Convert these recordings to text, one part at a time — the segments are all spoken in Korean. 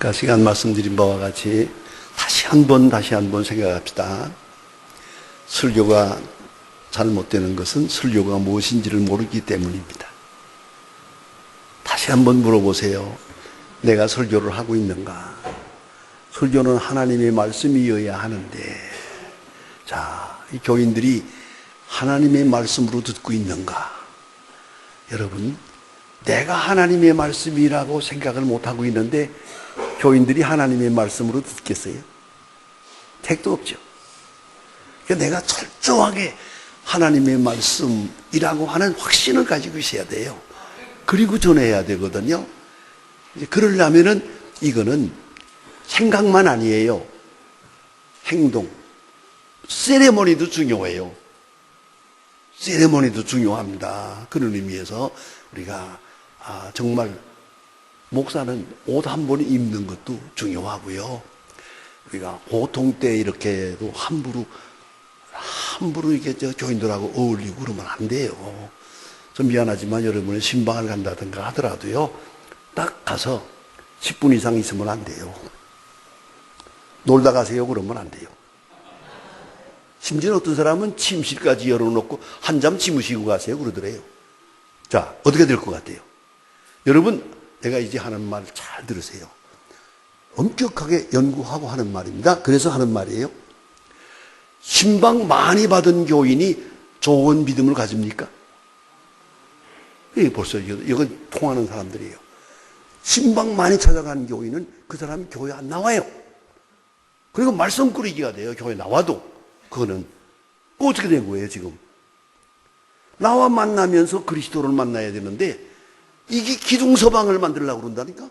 아까 시간 말씀드린 바와 같이 다시 한번 생각합시다. 설교가 잘못되는 것은 설교가 무엇인지를 모르기 때문입니다. 다시 한번 물어보세요. 내가 설교를 하고 있는가? 설교는 하나님의 말씀이어야 하는데, 자, 이 교인들이 하나님의 말씀으로 듣고 있는가? 여러분, 내가 하나님의 말씀이라고 생각을 못하고 있는데 교인들이 하나님의 말씀으로 듣겠어요? 택도 없죠. 그러니까 내가 철저하게 하나님의 말씀이라고 하는 확신을 가지고 있어야 돼요. 그리고 전해야 되거든요. 이제 그러려면은 이거는 생각만 아니에요. 행동, 세레모니도 중요해요. 세레모니도 중요합니다. 그런 의미에서 우리가 정말 목사는 옷 한 번 입는 것도 중요하고요. 우리가 보통 때 이렇게도 함부로 이게 교인들하고 어울리고 그러면 안 돼요. 좀 미안하지만 여러분이 신방을 간다든가 하더라도요, 딱 가서 10분 이상 있으면 안 돼요. 놀다 가세요 그러면 안 돼요. 심지어 어떤 사람은 침실까지 열어놓고 한잠 주무시고 가세요 그러더래요. 자, 어떻게 될 것 같아요? 여러분, 내가 이제 하는 말 잘 들으세요. 엄격하게 연구하고 하는 말입니다. 그래서 하는 말이에요. 신방 많이 받은 교인이 좋은 믿음을 가집니까? 벌써 이건 통하는 사람들이에요. 신방 많이 찾아가는 교인은 그 사람이 교회 안 나와요. 그리고 말썽꾸러기가 돼요. 교회 나와도. 그거는 어떻게 된 거예요 지금? 나와 만나면서 그리스도를 만나야 되는데 이게 기둥서방을 만들려고 그런다니까?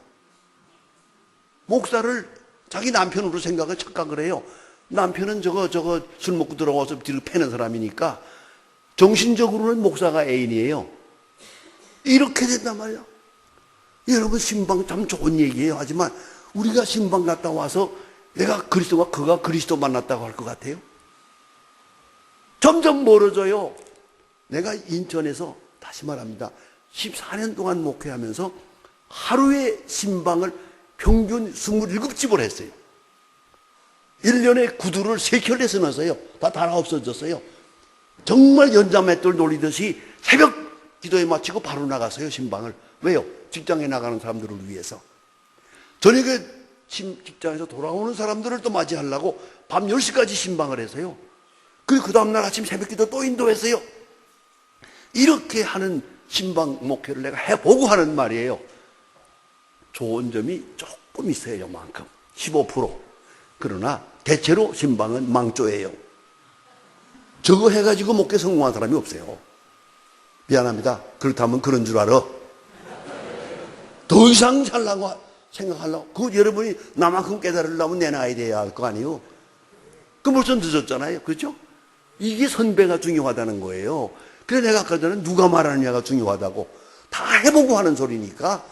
목사를 자기 남편으로 착각을 해요. 남편은 저거 술 먹고 들어와서 뒤를 패는 사람이니까 정신적으로는 목사가 애인이에요. 이렇게 된단 말이야. 여러분, 신방 참 좋은 얘기예요. 하지만 우리가 신방 갔다 와서 내가 그리스도와 그가 그리스도 만났다고 할 것 같아요? 점점 멀어져요. 내가 인천에서 다시 말합니다. 14년 동안 목회하면서 하루에 신방을 평균 27집을 했어요. 1년에 구두를 3켤레 넣었어요. 다 없어졌어요. 정말 연자맷돌 놀리듯이 새벽 기도에 마치고 바로 나갔어요, 신방을. 왜요? 직장에 나가는 사람들을 위해서. 저녁에 직장에서 돌아오는 사람들을 또 맞이하려고 밤 10시까지 신방을 했어요. 그리고 그 다음날 아침 새벽 기도 또 인도했어요. 이렇게 하는 신방 목회를 내가 해보고 하는 말이에요. 좋은 점이 조금 있어요, 요만큼. 15%. 그러나 대체로 신방은 망조예요. 저거 해가지고 목회 성공한 사람이 없어요. 미안합니다. 그렇다면 그런 줄 알아. 더 이상 살라고 생각하려고. 그 여러분이 나만큼 깨달으려면 내 나이 돼야 할 거 아니에요. 그 벌써 늦었잖아요. 그렇죠? 이게 선배가 중요하다는 거예요. 그래서 내가 아까 전에 누가 말하느냐가 중요하다고. 다 해보고 하는 소리니까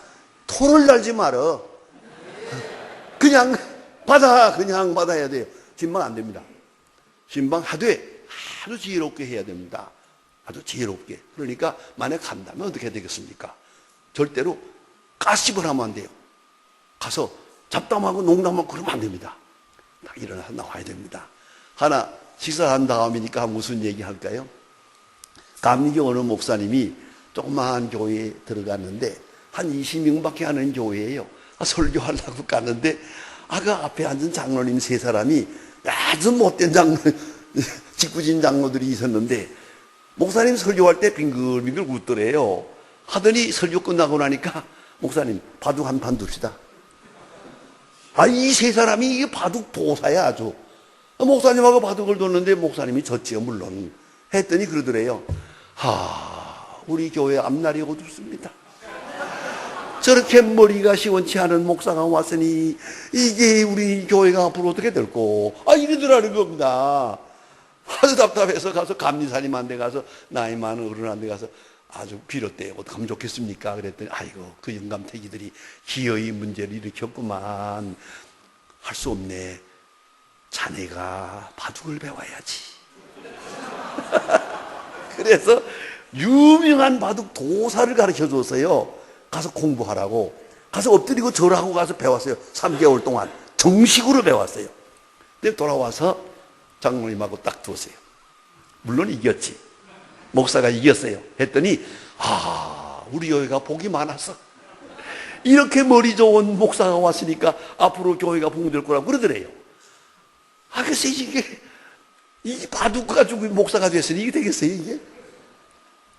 토를 달지 말어. 그냥 받아야 돼요. 신방 안 됩니다. 신방 하되 아주 지혜롭게 해야 됩니다. 아주 지혜롭게. 그러니까 만약 한다면 어떻게 되겠습니까? 절대로 가십을 하면 안 돼요. 가서 잡담하고 농담하고 그러면 안 됩니다. 딱 일어나서 나와야 됩니다. 하나 식사한 다음이니까 무슨 얘기 할까요? 감리교 어느 목사님이 조그마한 교회에 들어갔는데 한 20명밖에 안 하는 교회예요. 설교하려고 갔는데 그 앞에 앉은 장로님 3사람이 아주 못된 직구진 장로들이 있었는데 목사님 설교할 때 빙글빙글 웃더래요. 하더니 설교 끝나고 나니까 목사님 바둑 한 판 둡시다. 이 3사람이 이게 바둑 도사야 아주. 목사님하고 바둑을 뒀는데 목사님이 졌지요 물론. 했더니 그러더래요. 우리 교회 앞날이 어둡습니다. 저렇게 머리가 시원치 않은 목사가 왔으니 이게 우리 교회가 앞으로 어떻게 될꼬? 이러더라는 겁니다. 아주 답답해서 가서 감리사님한테 가서 나이 많은 어른한테 가서 아주 빌었대요. 어떻게 하면 좋겠습니까? 그랬더니 아이고 그 영감태기들이 기어이 문제를 일으켰구만. 할 수 없네. 자네가 바둑을 배워야지. 그래서 유명한 바둑 도사를 가르쳐 줬어요. 가서 공부하라고. 가서 엎드리고 절하고 가서 배웠어요. 3개월 동안 정식으로 배웠어요. 근데 돌아와서 장로님하고 딱 두었어요. 물론 이겼지. 목사가 이겼어요. 했더니 우리 교회가 복이 많았어. 이렇게 머리 좋은 목사가 왔으니까 앞으로 교회가 복될 거라고 그러더래요. 글쎄 이게 바둑 가지고 목사가 됐으니 이게 되겠어요, 이게?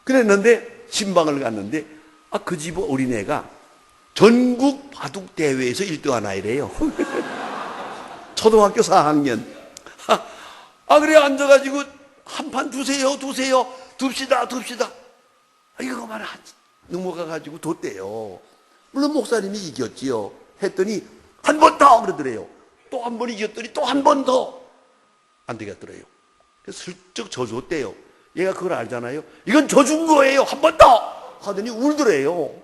그랬는데 신방을 갔는데 그 집 어린애가 전국 바둑 대회에서 1등한 아이래요. 초등학교 4학년. 그래 앉아가지고 한 판 두세요. 둡시다. 이거만 넘어가가지고 뒀대요. 물론 목사님이 이겼지요. 했더니 한 번 더 그러더래요. 또 한 번 이겼더니 또 한 번 더 안 되겠더래요. 그래서 슬쩍 져줬대요. 얘가 그걸 알잖아요. 이건 져준 거예요. 한 번 더 하더니 울더래요.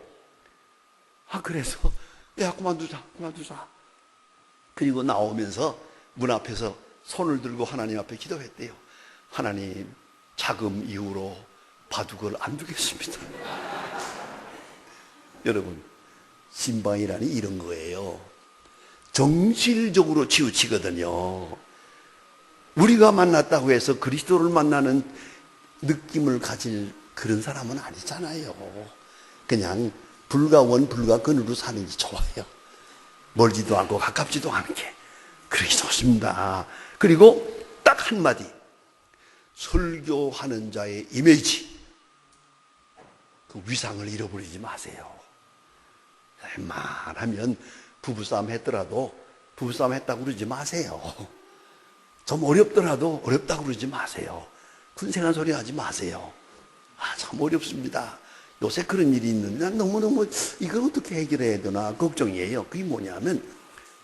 그래서 야 그만두자. 그리고 나오면서 문 앞에서 손을 들고 하나님 앞에 기도했대요. 하나님, 자금 이후로 바둑을 안 두겠습니다. 여러분, 신방이라니 이런 거예요. 정실적으로 치우치거든요. 우리가 만났다고 해서 그리스도를 만나는 느낌을 가질 그런 사람은 아니잖아요. 그냥 불가원 불가근으로 사는 게 좋아요. 멀지도 않고 가깝지도 않은 게 그렇게 좋습니다. 그리고 딱 한마디, 설교하는 자의 이미지, 그 위상을 잃어버리지 마세요. 웬만하면 부부싸움 했더라도 부부싸움 했다고 그러지 마세요. 좀 어렵더라도 어렵다고 그러지 마세요. 군생한 소리 하지 마세요. 참 어렵습니다. 요새 그런 일이 있는데 너무너무 이걸 어떻게 해결해야 되나 걱정이에요. 그게 뭐냐면,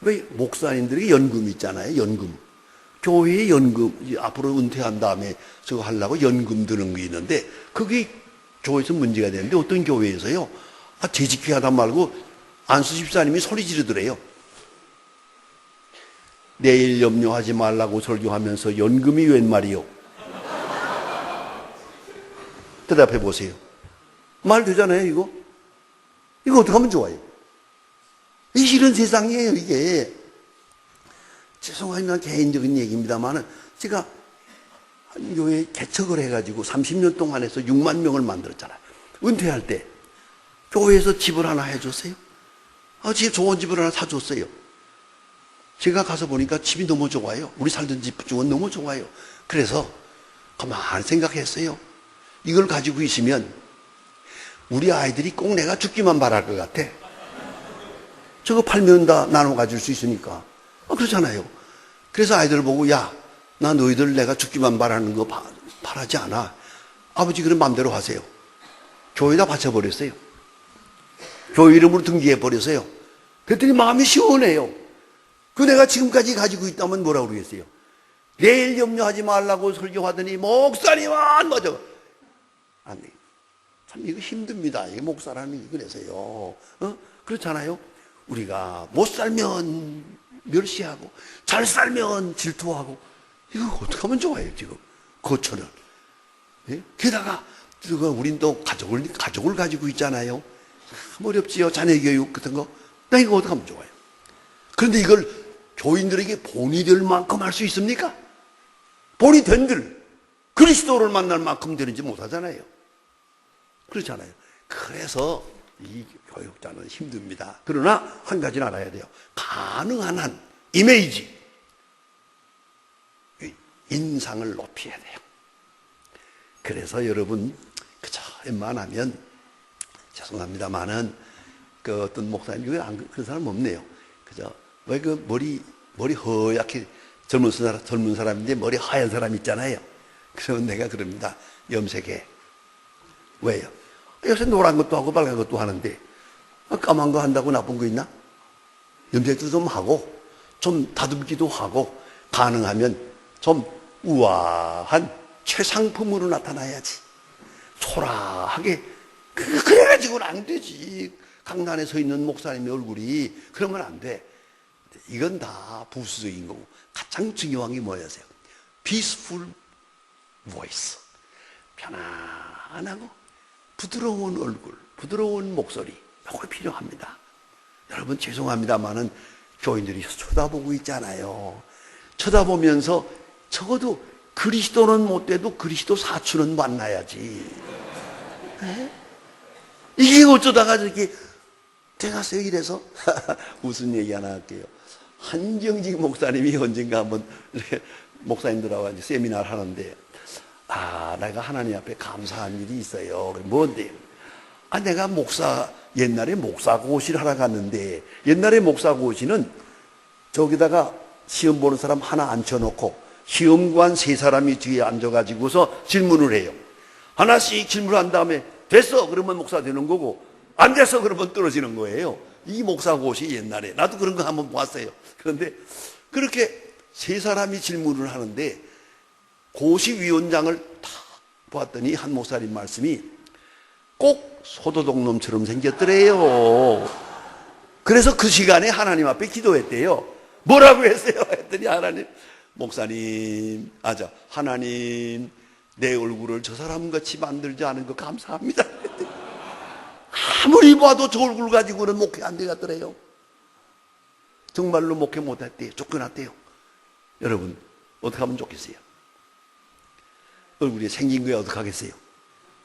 왜 목사님들에게 연금 있잖아요. 연금. 교회에 연금, 앞으로 은퇴한 다음에 저거 하려고 연금 드는 게 있는데, 그게 교회에서 문제가 되는데, 어떤 교회에서요, 재직회 하다 말고 안수 집사님이 소리 지르더래요. 내일 염려하지 말라고 설교하면서 연금이 웬 말이요? 대답해 보세요. 말 되잖아요, 이거? 이거 어떻게 하면 좋아요? 이런 세상이에요, 이게. 죄송합니다. 개인적인 얘기입니다만은, 제가 한 교회 개척을 해가지고 30년 동안 해서 6만 명을 만들었잖아요. 은퇴할 때, 교회에서 집을 하나 해줬어요. 집 좋은 집을 하나 사줬어요. 제가 가서 보니까 집이 너무 좋아요. 우리 살던 집 중은 너무 좋아요. 그래서 가만히 생각했어요. 이걸 가지고 있으면 우리 아이들이 꼭 내가 죽기만 바랄 것 같아. 저거 팔면 다 나눠 가질 수 있으니까. 그렇잖아요. 그래서 아이들을 보고, 야, 나 너희들 내가 죽기만 바라는 거 바라지 않아. 아버지 그럼 마음대로 하세요. 교회에다 바쳐버렸어요. 교회 이름으로 등기해버렸어요. 그랬더니 마음이 시원해요. 그 내가 지금까지 가지고 있다면 뭐라고 그러겠어요? 내일 염려하지 말라고 설교하더니 목사님은 뭐죠? 아니, 참 이거 힘듭니다. 이게 목사라는 게 그래서요. 그렇잖아요. 우리가 못 살면 멸시하고 잘 살면 질투하고, 이거 어떻게 하면 좋아요, 지금? 거처를. 예? 게다가 우린 또 가족을 가지고 있잖아요. 참 어렵지요. 자녀 교육 같은 거. 나 이거 어떻게 하면 좋아요? 그런데 이걸 교인들에게 본이 될 만큼 할 수 있습니까? 본이 된들 그리스도를 만날 만큼 되는지 못하잖아요. 그렇잖아요. 그래서 이 교육자는 힘듭니다. 그러나 한 가지는 알아야 돼요. 가능한 한 이미지, 인상을 높여야 돼요. 그래서 여러분, 그저 웬만하면, 죄송합니다만은, 그 어떤 목사님 중에 그런 사람 없네요. 그저, 왜 그 머리 허옇게 젊은 사람인데 머리 하얀 사람 있잖아요. 그러면 내가 그럽니다. 염색해. 왜요? 요새 노란 것도 하고 빨간 것도 하는데, 까만 거 한다고 나쁜 거 있나? 염색도 좀 하고, 좀 다듬기도 하고, 가능하면 좀 우아한 최상품으로 나타나야지. 초라하게, 그래가지고는 안 되지. 강단에 서 있는 목사님의 얼굴이. 그러면 안 돼. 이건 다 부수적인 거고, 가장 중요한 게 뭐였어요? Peaceful voice. 편안하고 부드러운 얼굴, 부드러운 목소리. 이거 필요합니다. 여러분 죄송합니다만은 교인들이 쳐다보고 있잖아요. 쳐다보면서 적어도 그리스도는 못 돼도 그리스도 사추는 만나야지. 네? 이게 어쩌다가 저렇게 제가서 이래서 무슨 얘기 하나 할게요. 한경직 목사님이 언젠가 한번 이렇게 목사님들하고 이제 세미나를 하는데, 내가 하나님 앞에 감사한 일이 있어요. 뭔데? 내가 옛날에 목사고시를 하러 갔는데, 옛날에 목사고시는 저기다가 시험 보는 사람 하나 앉혀놓고 시험관 3사람이 뒤에 앉아가지고서 질문을 해요. 하나씩 질문한 다음에 됐어 그러면 목사 되는 거고, 안 됐어 그러면 떨어지는 거예요. 이 목사고시 옛날에 나도 그런 거 한번 봤어요. 그런데 그렇게 3사람이 질문을 하는데 고시위원장을 다 보았더니 한 목사님 말씀이 꼭 소도둑놈처럼 생겼더래요. 그래서 그 시간에 하나님 앞에 기도했대요. 뭐라고 했어요? 했더니 하나님 내 얼굴을 저 사람같이 만들지 않은 거 감사합니다. 아무리 봐도 저 얼굴 가지고는 목회 안 되겠더래요. 정말로 목회 못했대요. 쫓겨났대요. 여러분 어떻게 하면 좋겠어요? 얼굴이 생긴 거야 어떻게 하겠어요?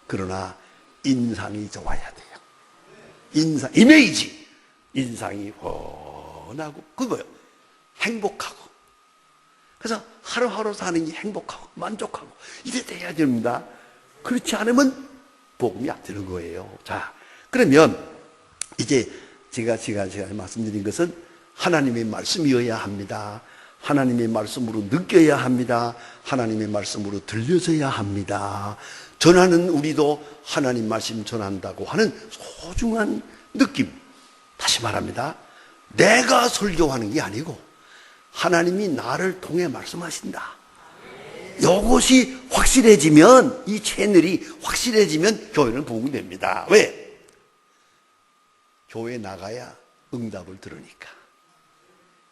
그러나 인상이 좋아야 돼요. 이미지 인상이 훤하고 그 뭐예요? 행복하고. 그래서 하루하루 사는 게 행복하고 만족하고 이래 돼야 됩니다. 그렇지 않으면 복음이 안 되는 거예요. 자, 그러면 이제 제가 말씀드린 것은 하나님의 말씀이어야 합니다. 하나님의 말씀으로 느껴야 합니다. 하나님의 말씀으로 들려져야 합니다. 전하는 우리도 하나님 말씀 전한다고 하는 소중한 느낌. 다시 말합니다. 내가 설교하는 게 아니고 하나님이 나를 통해 말씀하신다. 이것이 확실해지면, 이 채널이 확실해지면 교회는 부흥이 됩니다. 왜? 교회 나가야 응답을 들으니까.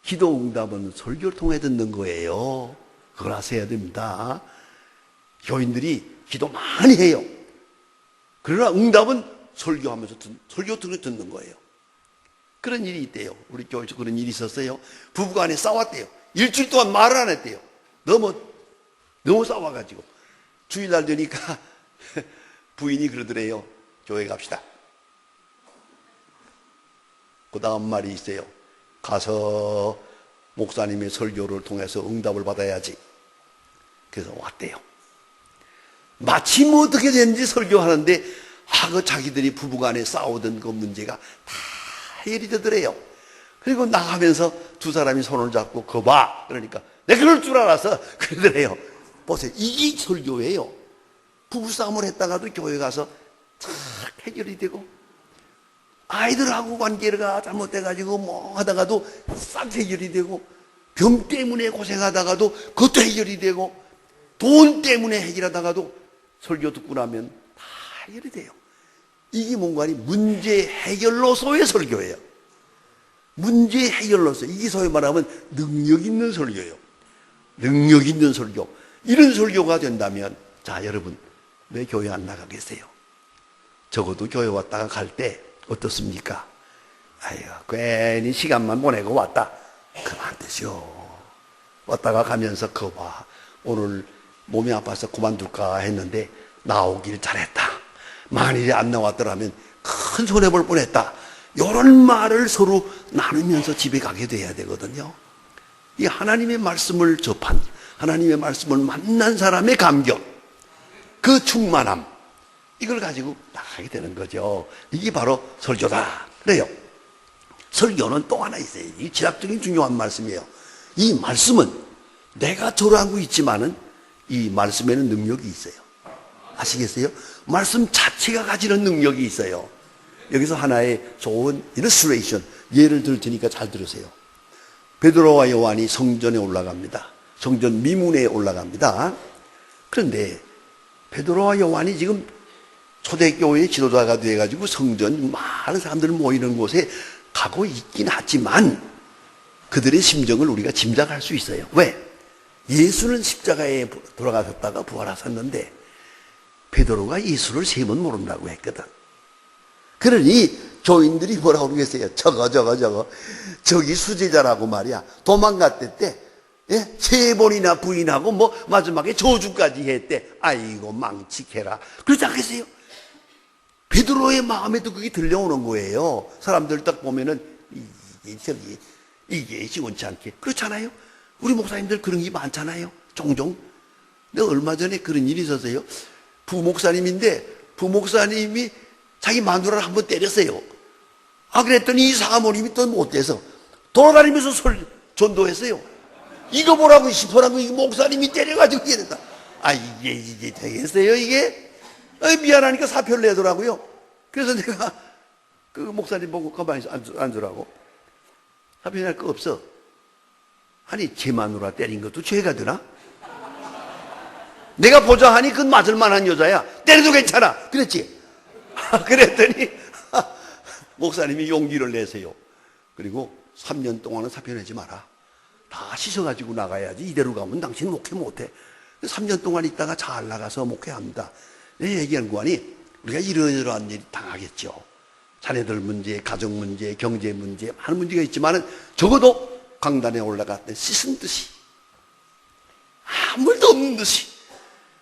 기도 응답은 설교를 통해 듣는 거예요. 그걸 아셔야 됩니다. 교인들이 기도 많이 해요. 그러나 응답은 설교 듣는 거예요. 그런 일이 있대요. 우리 교회에서 그런 일이 있었어요. 부부간에 싸웠대요. 일주일 동안 말을 안 했대요. 너무 싸워가지고. 주일날 되니까 부인이 그러더래요. 교회 갑시다. 그 다음 말이 있어요. 가서 목사님의 설교를 통해서 응답을 받아야지. 그래서 왔대요. 마침 어떻게 됐는지 설교하는데 그 자기들이 부부간에 싸우던 그 문제가 다 해결이 되더래요. 그리고 나가면서 두 사람이 손을 잡고 거봐. 그러니까 내가 그럴 줄 알아서 그러더래요. 보세요. 이게 설교예요. 부부싸움을 했다가도 교회 가서 탁 해결이 되고, 아이들하고 관계가 잘못돼가지고 뭐 하다가도 싹 해결이 되고, 병 때문에 고생하다가도 그것도 해결이 되고, 돈 때문에 해결하다가도 설교 듣고 나면 다 해결이 돼요. 이게 뭔가 문제 해결로서의 설교예요. 문제 해결로서. 이게 소위 말하면 능력 있는 설교예요. 능력 있는 설교. 이런 설교가 된다면, 자, 여러분, 왜 교회 안 나가겠어요? 적어도 교회 왔다가 갈 때 어떻습니까? 괜히 시간만 보내고 왔다. 그럼 안 되죠. 왔다가 가면서 거봐. 오늘 몸이 아파서 그만둘까 했는데 나오길 잘했다. 만일에 안 나왔더라면 큰 손해볼 뻔했다. 이런 말을 서로 나누면서 집에 가게 돼야 되거든요. 이 하나님의 말씀을 접한, 하나님의 말씀을 만난 사람의 감격, 그 충만함, 이걸 가지고 나가게 되는 거죠. 이게 바로 설교다. 그래요. 설교는 또 하나 있어요. 이 지략적인 중요한 말씀이에요. 이 말씀은 내가 절하고 있지만은 이 말씀에는 능력이 있어요. 아시겠어요? 말씀 자체가 가지는 능력이 있어요. 여기서 하나의 좋은 일러스트레이션, 예를 들 테니까 잘 들으세요. 베드로와 요한이 성전에 올라갑니다. 성전 미문에 올라갑니다. 그런데 베드로와 요한이 지금 초대교회의 지도자가 돼가지고 성전 많은 사람들 모이는 곳에 가고 있긴 하지만 그들의 심정을 우리가 짐작할 수 있어요. 왜? 예수는 십자가에 돌아가셨다가 부활하셨는데 베드로가 예수를 3번 모른다고 했거든. 그러니 교인들이 뭐라고 그러겠어요? 저기 수제자라고 말이야. 도망갔댔대. 예? 3번이나 부인하고 뭐 마지막에 저주까지 했대. 아이고 망치케라. 그렇지 않겠어요? 베드로의 마음에도 그게 들려오는 거예요. 사람들 딱 보면은 이게 시원치 않게. 그렇잖아요? 우리 목사님들 그런 게 많잖아요. 종종. 내가 얼마 전에 그런 일이 있었어요. 부목사님인데 부목사님이 자기 마누라를 한번 때렸어요. 그랬더니 이 사모님이 또 못돼서 돌아다니면서 전도했어요. 이거 보라고 싶어라고 이 목사님이 때려가지고 이게 됐다. 이게 되겠어요 이게? 미안하니까 사표를 내더라고요. 그래서 내가 그 목사님 보고 가만히 앉으라고. 사표 낼 거 없어. 아니 제 마누라 때린 것도 죄가 되나? 내가 보자 하니 그건 맞을 만한 여자야. 때려도 괜찮아. 그랬지? 그랬더니 목사님이 용기를 내세요. 그리고 3년 동안은 사표 내지 마라. 다 씻어가지고 나가야지. 이대로 가면 당신 목회 못해. 3년 동안 있다가 잘 나가서 목회합니다. 내 얘기한 거아니 우리가 이러이러한 일이 당하겠죠. 자녀들 문제, 가정 문제, 경제 문제 많은 문제가 있지만은 적어도 강단에 올라갈 때 씻은 듯이 아무 일도 없는 듯이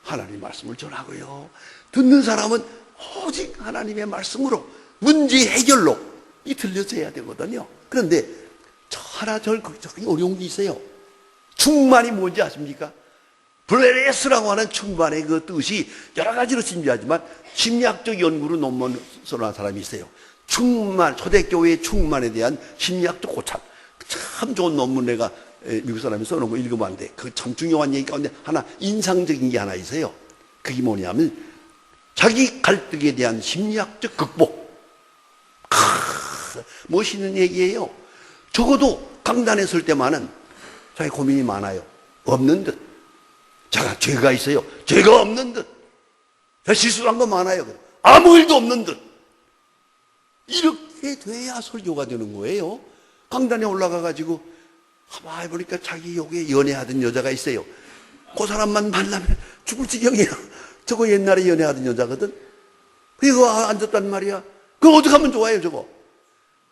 하나님 말씀을 전하고요. 듣는 사람은 오직 하나님의 말씀으로 문제 해결로 이 들려져야 되거든요. 그런데 하나 저는 어려운 게 있어요. 충만이 뭔지 아십니까? 블레레스라고 하는 충만의 그 뜻이 여러 가지로 진지하지만 심리학적 연구로 논문을 써놓은 사람이 있어요. 충만, 초대교회의 충만에 대한 심리학적 고찰. 참 좋은 논문 내가 미국 사람이 써놓은 거 읽어봤는데 그 참 중요한 얘기 가운데 하나 인상적인 게 하나 있어요. 그게 뭐냐면 자기 갈등에 대한 심리학적 극복. 멋있는 얘기예요. 적어도 강단에 설 때만은 자기 고민이 많아요. 없는 듯. 자가 죄가 있어요. 죄가 없는 듯. 자 실수한 거 많아요. 아무 일도 없는 듯. 이렇게 돼야 설교가 되는 거예요. 강단에 올라가가지고 가만히 보니까 자기 욕에 연애하던 여자가 있어요. 그 사람만 만나면 죽을 지경이야. 저거 옛날에 연애하던 여자거든. 그리고 앉았단 말이야. 그거 어떻게 하면 좋아요 저거.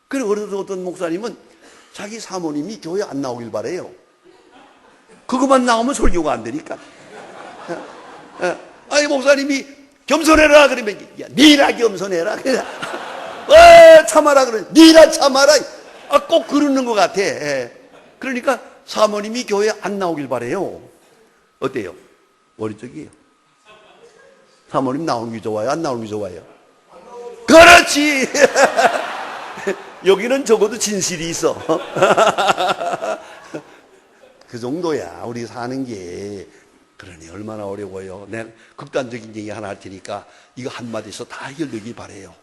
그리고 어떤 목사님은 자기 사모님이 교회 안 나오길 바래요. 그것만 나오면 설교가 안 되니까. 아니 목사님이 겸손해라 그러면 야 니나 겸손해라. 참아라 그러면 니나 참아라. 꼭 그러는 것 같아. 그러니까 사모님이 교회 안 나오길 바래요. 어때요? 머리 쪽이에요. 사모님 나오는 게 좋아요? 안 나오는 게 좋아요? 그렇지. 여기는 적어도 진실이 있어. 그 정도야 우리 사는 게. 그러니 얼마나 어려워요. 내가 극단적인 얘기 하나 할 테니까 이거 한마디에서 다 해결되길 바래요.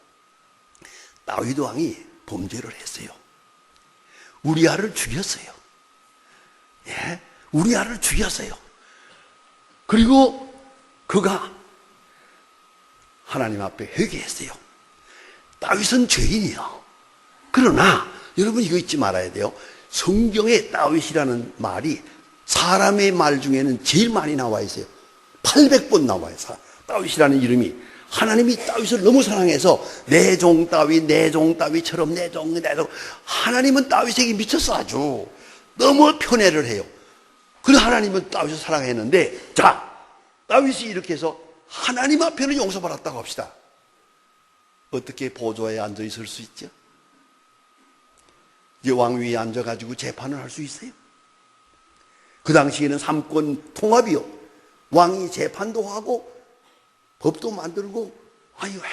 다윗 왕이 범죄를 했어요. 우리아를 죽였어요. 예? 우리아를 죽였어요. 그리고 그가 하나님 앞에 회개했어요. 다윗은 죄인이요. 그러나 여러분 이거 잊지 말아야 돼요. 성경에 다윗이라는 말이 사람의 말 중에는 제일 많이 나와 있어요. 800번 나와요. 다윗이라는 이름이. 하나님이 다윗을 너무 사랑해서 내 종 다윗, 내 종 다윗처럼 내 종. 하나님은 다윗에게 미쳤어 아주. 너무 편애를 해요. 그래서 하나님은 다윗을 사랑했는데 자, 다윗이 이렇게 해서 하나님 앞에는 용서받았다고 합시다. 어떻게 보좌에 앉아 있을 수 있죠? 이제 왕위에 앉아가지고 재판을 할 수 있어요? 그 당시에는 삼권 통합이요. 왕이 재판도 하고 법도 만들고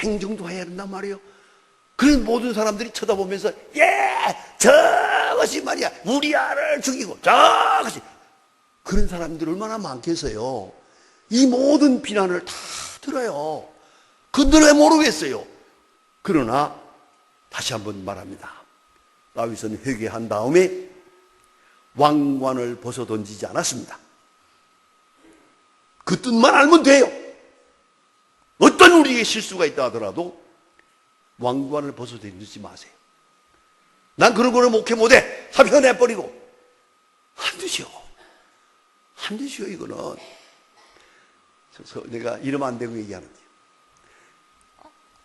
행정도 해야 된단 말이에요. 그래서 모든 사람들이 쳐다보면서 저것이 말이야 우리아를 죽이고 저것이 그런 사람들 얼마나 많겠어요. 이 모든 비난을 다 들어요. 그들 왜 모르겠어요. 그러나 다시 한번 말합니다. 다윗은 회개한 다음에 왕관을 벗어던지지 않았습니다. 그 뜻만 알면 돼요. 어떤 우리의 실수가 있다 하더라도 왕관을 벗어던지지 마세요. 난 그런 거를 목회 못해. 사표 내버리고. 안 되죠. 안 되죠 이거는. 내가 이러면 안 되고 얘기하는데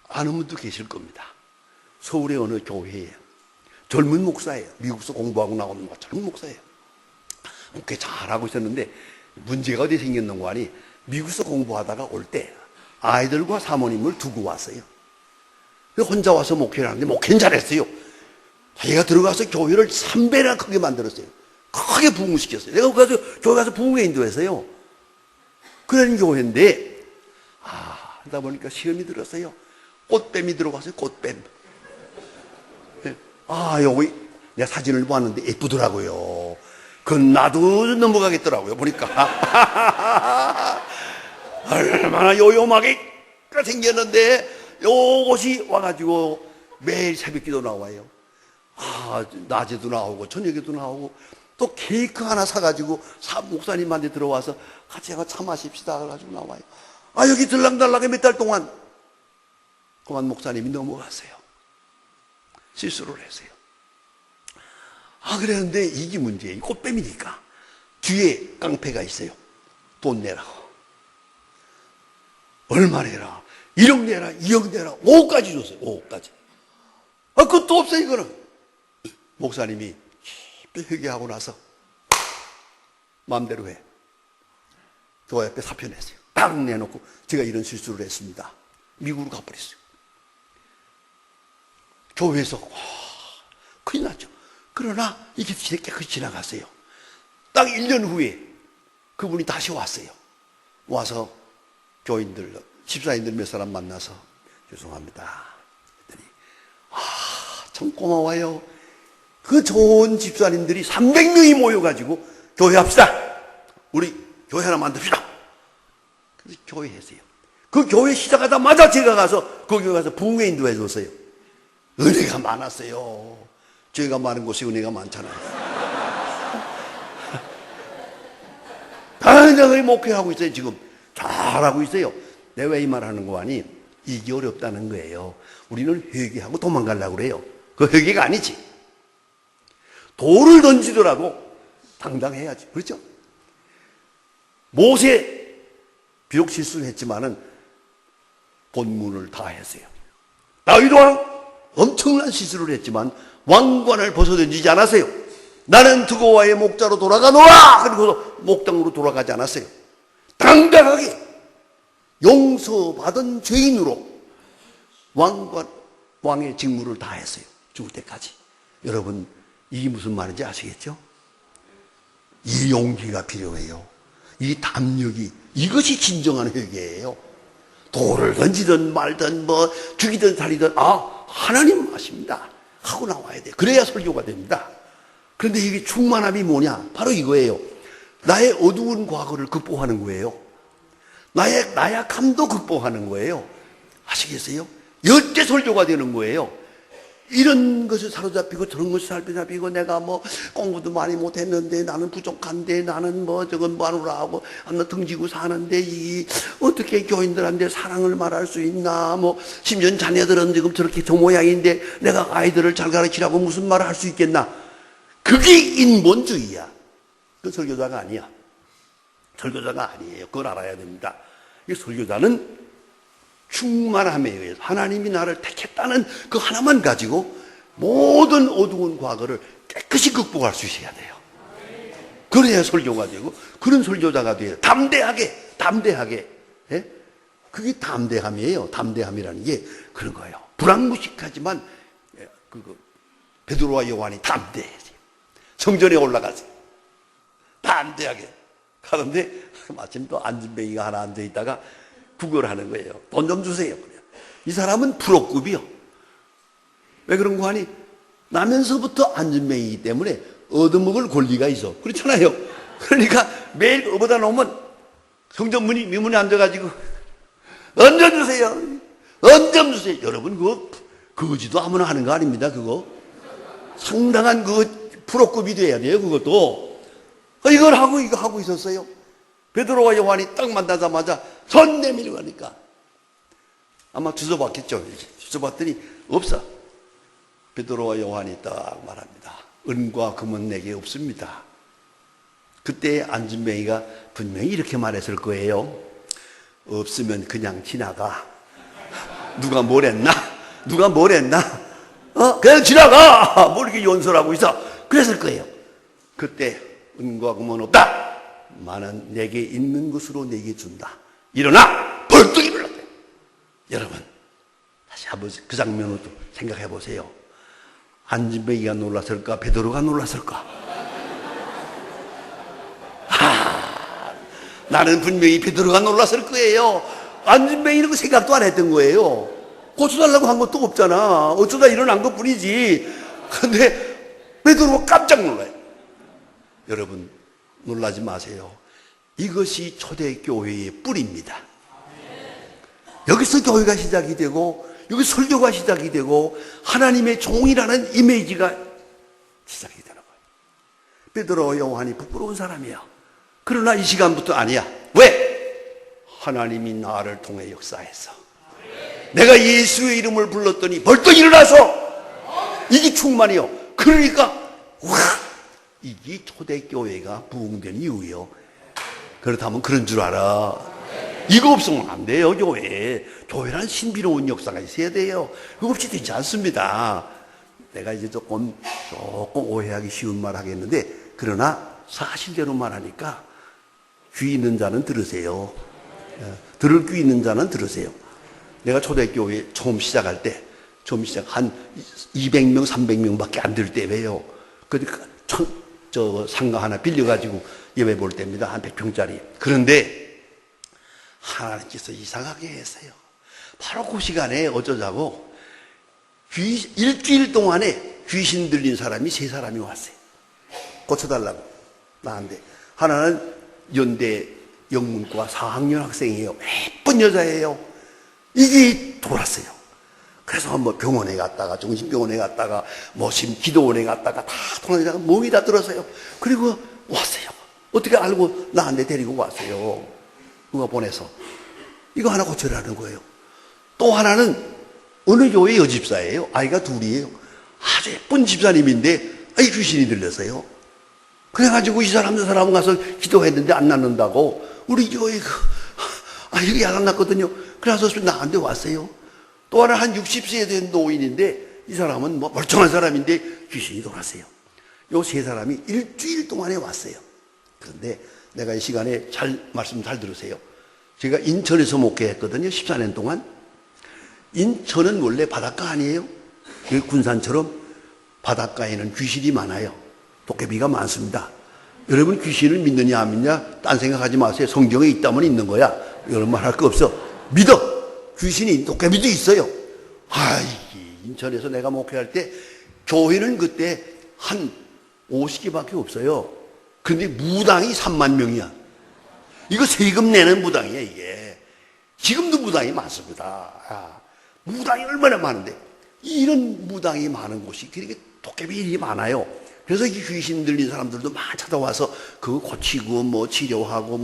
아는 분도 계실 겁니다. 서울의 어느 교회에 젊은 목사예요. 미국에서 공부하고 나오는 젊은 목사예요. 꽤 잘하고 있었는데 문제가 어디 생겼는고 하니 미국에서 공부하다가 올 때 아이들과 사모님을 두고 왔어요. 혼자 와서 목회를 하는데 목회는 잘했어요. 자기가 들어가서 교회를 3배나 크게 만들었어요. 크게 부흥시켰어요. 내가 가서 교회 가서 부흥회 인도했어요. 그런 교회인데 하다 보니까 시험이 들었어요. 꽃뱀이 들어가서요. 꽃뱀. 여기 내가 사진을 보았는데 예쁘더라고요. 그건 나도 넘어가겠더라고요. 보니까 얼마나 요염하게 생겼는데 요것이 와가지고 매일 새벽기도 나와요. 낮에도 나오고 저녁에도 나오고 또 케이크 하나 사가지고 목사님한테 들어와서 같이 차 마십시다 그래가지고 나와요. 여기 들락달락에 몇 달 동안 그만 목사님이 넘어갔어요. 실수를 했어요. 그랬는데 이게 문제예요. 꽃뱀이니까 뒤에 깡패가 있어요. 돈 내라고. 얼마 내라. 1억 내라. 2억 내라. 5억까지 줬어요. 5억까지. 그것도 없어요. 이거는. 목사님이 깊이 회개하고 나서 마음대로 해. 교회 앞에 사표 냈어요. 딱 내놓고 제가 이런 실수를 했습니다. 미국으로 가버렸어요. 교회에서 큰일 났죠. 그러나 이게 깨끗이 지나갔어요. 딱 1년 후에 그분이 다시 왔어요. 와서 교인들, 집사님들 몇 사람 만나서 죄송합니다. 그랬더니 참 고마워요. 그 좋은 집사님들이 300명이 모여가지고 교회합시다. 우리 교회 하나 만듭시다. 그래서 교회 했어요. 그 교회 시작하자마자 제가 가서 그 교회 가서 부흥회 인도해 줬어요. 은혜가 많았어요. 죄가 많은 곳에 은혜가 많잖아요. 당연히 목회하고 있어요. 지금 잘하고 있어요. 내가 왜 이 말 하는 거 아니? 이게 어렵다는 거예요. 우리는 회개하고 도망가려고 그래요. 그 회개가 아니지. 돌을 던지더라도 당당해야지. 그렇죠? 모세 비록 실수를 했지만은 본문을 다 했어요. 다윗 왕 엄청난 실수를 했지만 왕관을 벗어던지지 않았어요. 나는 두고와의 목자로 돌아가노라. 그리고 목당으로 돌아가지 않았어요. 당당하게 용서받은 죄인으로 왕의 직무를 다 했어요. 죽을 때까지. 여러분 이게 무슨 말인지 아시겠죠? 이 용기가 필요해요. 이 담력이, 이것이 진정한 회개예요. 돌을 던지든 말든 죽이든 살리든 하나님 아십니다 하고 나와야 돼. 그래야 설교가 됩니다. 그런데 이게 충만함이 뭐냐? 바로 이거예요. 나의 어두운 과거를 극복하는 거예요. 나의 나약함도 극복하는 거예요. 아시겠어요? 열대 설교가 되는 거예요. 이런 것을 사로잡히고 저런 것을 사로잡히고 내가 공부도 많이 못했는데 나는 부족한데 나는 저건 마누라 하고 나 등지고 사는데 이 어떻게 교인들한테 사랑을 말할 수 있나 심지어 자녀들은 지금 저렇게 저 모양인데 내가 아이들을 잘 가르치라고 무슨 말을 할 수 있겠나. 그게 인본주의야. 그건 설교자가 아니야. 설교자가 아니에요. 그걸 알아야 됩니다. 이 설교자는 충만함에 의해서 하나님이 나를 택했다는 그 하나만 가지고 모든 어두운 과거를 깨끗이 극복할 수 있어야 돼요. 그래야 설교가 되고 그런 설교자가 돼요. 담대하게. 예? 그게 담대함이에요. 담대함이라는 게 그런 거예요. 불황무식하지만 베드로와 요한이 담대해요. 성전에 올라가서 담대하게 가는데 마침 또 안진뱅이가 하나 앉아있다가 구걸하는 거예요. 돈 좀 주세요. 이 사람은 프로급이요. 왜 그런 거 하니? 나면서부터 안진뱅이기 때문에 얻어먹을 권리가 있어. 그렇잖아요. 그러니까 매일 업어다 놓으면 성전문이 미문에 앉아가지고 언점 주세요. 언점 주세요. 여러분 그거 거지도 아무나 하는 거 아닙니다. 그거 상당한 프로급이 돼야 돼요. 그것도 이걸 하고 이거 하고 있었어요. 베드로와 요한이 딱 만나자마자 손 내밀고 가니까 아마 주워봤겠죠. 주워봤더니 없어. 베드로와 요한이 딱 말합니다. 은과 금은 내게 없습니다. 그때 안진뱅이가 분명히 이렇게 말했을 거예요. 없으면 그냥 지나가. 누가 뭘 했나? 그냥 지나가. 뭐 이렇게 연설하고 있어. 그랬을 거예요. 그때 은과 금은 없다. 만은 내게 있는 것으로 내게 준다. 일어나 벌떡 일어났대요. 여러분 다시 한번 그 장면을 또 생각해 보세요. 안진뱅이가 놀랐을까? 베드로가 놀랐을까? 나는 분명히 베드로가 놀랐을 거예요. 안진뱅이는 그 생각도 안 했던 거예요. 고쳐달라고 한 것도 없잖아. 어쩌다 일어난 것 뿐이지. 근데 베드로가 깜짝 놀라요. 여러분 놀라지 마세요. 이것이 초대교회의 뿌리입니다. 여기서 교회가 시작이 되고 여기 설교가 시작이 되고 하나님의 종이라는 이미지가 시작이 되는 거예요. 베드로 요한이 부끄러운 사람이야. 그러나 이 시간부터 아니야. 왜? 하나님이 나를 통해 역사했어. 내가 예수의 이름을 불렀더니 벌떡 일어나서 이게 충만이요. 그러니까 와, 이게 초대교회가 부흥된 이유요. 그렇다면 그런 줄 알아. 이거 없으면 안 돼요. 교회란 신비로운 역사가 있어야 돼요. 그거 없이 되지 않습니다. 내가 이제 조금 오해하기 쉬운 말 하겠는데, 그러나 사실대로 말하니까 귀 있는 자는 들으세요. 들을 귀 있는 자는 들으세요. 내가 초대교회 처음 시작할 때, 한 200명, 300명밖에 안 들 때예요. 그러니까 상가 하나 빌려가지고 예배 볼 때입니다. 한 100평짜리. 그런데 하나님께서 이상하게 했어요. 바로 그 시간에 어쩌자고 일주일 동안에 귀신 들린 사람이 3사람이 왔어요. 고쳐달라고 나한테. 하나는 연대 영문과 4학년 학생이에요. 예쁜 여자예요. 이게 돌았어요. 그래서 뭐 병원에 갔다가 정신병원에 갔다가 기도원에 갔다가 다 통화하다가 몸이 다 들었어요. 그리고 왔어요. 어떻게 알고 나한테 데리고 왔어요. 누가 보내서. 이거 하나 고쳐라는 거예요. 또 하나는 어느 교회 여집사예요. 아이가 둘이에요. 아주 예쁜 집사님인데 귀신이 들렸어요. 그래가지고 이 사람 저 사람 가서 기도했는데 안 낫는다고 우리 교회 이게 안 났거든요. 그래서 나한테 왔어요. 또 하나 한 60세 된 노인인데 이 사람은 멀쩡한 사람인데 귀신이 돌았어요. 요 3사람이 일주일 동안에 왔어요. 그런데 내가 이 시간에 말씀 잘 들으세요. 제가 인천에서 목회했거든요. 14년 동안. 인천은 원래 바닷가 아니에요? 군산처럼 바닷가에는 귀신이 많아요. 도깨비가 많습니다. 여러분 귀신을 믿느냐 안 믿냐 딴 생각하지 마세요. 성경에 있다면 있는 거야. 여러분 말할 거 없어. 믿어. 귀신이 도깨비도 있어요. 인천에서 내가 목회할 때 교회는 그때 한 50개밖에 없어요. 근데 무당이 3만 명이야. 이거 세금 내는 무당이야, 이게. 지금도 무당이 많습니다. 무당이 얼마나 많은데. 이런 무당이 많은 곳이 그렇게 도깨비 일이 많아요. 그래서 이 귀신 들린 사람들도 많이 찾아와서 그거 고치고 치료하고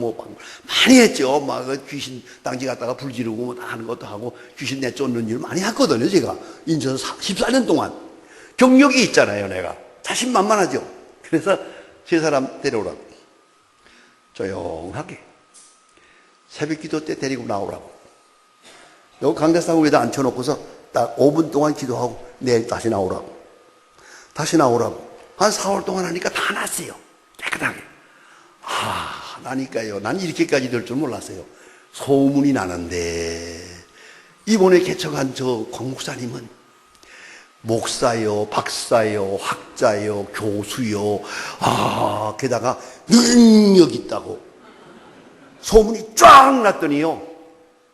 많이 했죠. 귀신 땅지 갔다가 불 지르고 하는 것도 하고 귀신 내쫓는 일 많이 했거든요, 제가. 인천 14년 동안. 경력이 있잖아요, 내가. 자신만만하죠. 그래서 3사람 데려오라고. 조용하게. 새벽 기도 때 데리고 나오라고. 여기 강대상 위에다 앉혀놓고서 딱 5분 동안 기도하고 내일 다시 나오라고. 한 4월 동안 하니까 다 났어요. 깨끗하게. 나니까요. 난 이렇게까지 될 줄 몰랐어요. 소문이 나는데 이번에 개척한 저 광목사님은 목사요, 박사요, 학자요, 교수요, 게다가 능력 있다고 소문이 쫙 났더니요.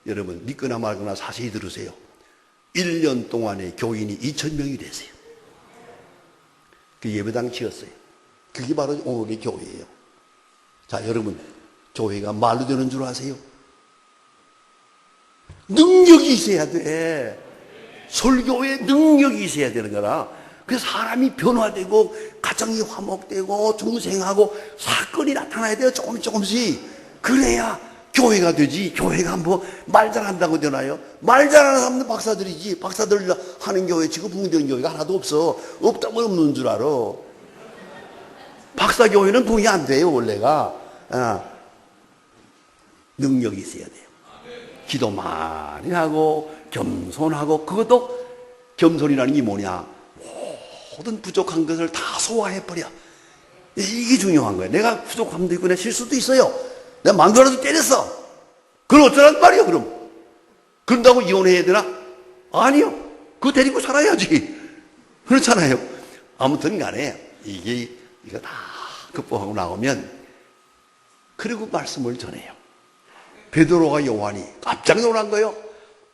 여러분 믿거나 말거나 자세히 들으세요. 1년 동안에 교인이 2,000명이 됐어요. 그 예배당 지었어요. 그게 바로 오늘의 교회예요. 자, 여러분 교회가 말로 되는 줄 아세요? 능력이 있어야 돼. 설교에 능력이 있어야 되는 거라. 그래서 사람이 변화되고 가정이 화목되고 중생하고 사건이 나타나야 돼요. 조금씩. 그래야 교회가 되지. 교회가 말 잘한다고 되나요? 말 잘하는 사람들 박사들이지. 박사들 하는 교회 지금 부흥되는 교회가 하나도 없어. 없다면 없는 줄 알아. 박사 교회는 부흥이 안 돼요, 원래가. 능력이 있어야 돼요. 기도 많이 하고 겸손하고. 그것도 겸손이라는 게 뭐냐? 모든 부족한 것을 다 소화해버려. 이게 중요한 거예요. 내가 부족함도 있고 내 실수도 있어요. 내가 망조라도 때렸어. 그걸 어쩌란 말이에요, 그럼? 그런다고 이혼해야 되나? 아니요. 그거 데리고 살아야지. 그렇잖아요. 아무튼 간에 이거 다 극복하고 나오면, 그리고 말씀을 전해요. 베드로와 요한이 깜짝 놀란 거예요.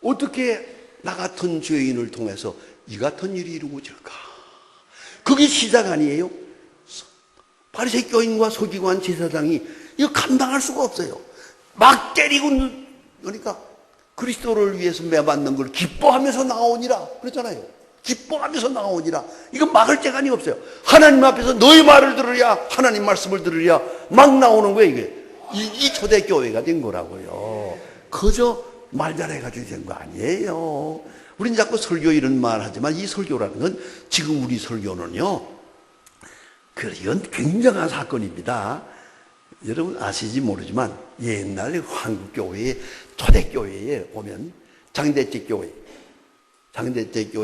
어떻게 나 같은 죄인을 통해서 이 같은 일이 이루어질까? 그게 시작 아니에요? 바리새 교인과 서기관 제사장이 이거 감당할 수가 없어요. 막 때리고, 그러니까 그리스도를 위해서 매맞는 걸 기뻐하면서 나오니라 그랬잖아요. 기뻐하면서 나오니라. 이거 막을 재간이 없어요. 하나님 앞에서 너희 말을 들으랴, 하나님 말씀을 들으랴, 막 나오는 거예요. 이게 이 초대교회가 된 거라고요. 그저 말 잘해가지고 된 거 아니에요. 우린 자꾸 설교 이런 말 하지만, 이 설교라는 건, 지금 우리 설교는요, 이건 굉장한 사건입니다. 여러분 아시지 모르지만, 옛날 한국교회, 초대교회에 오면, 장대집 교회,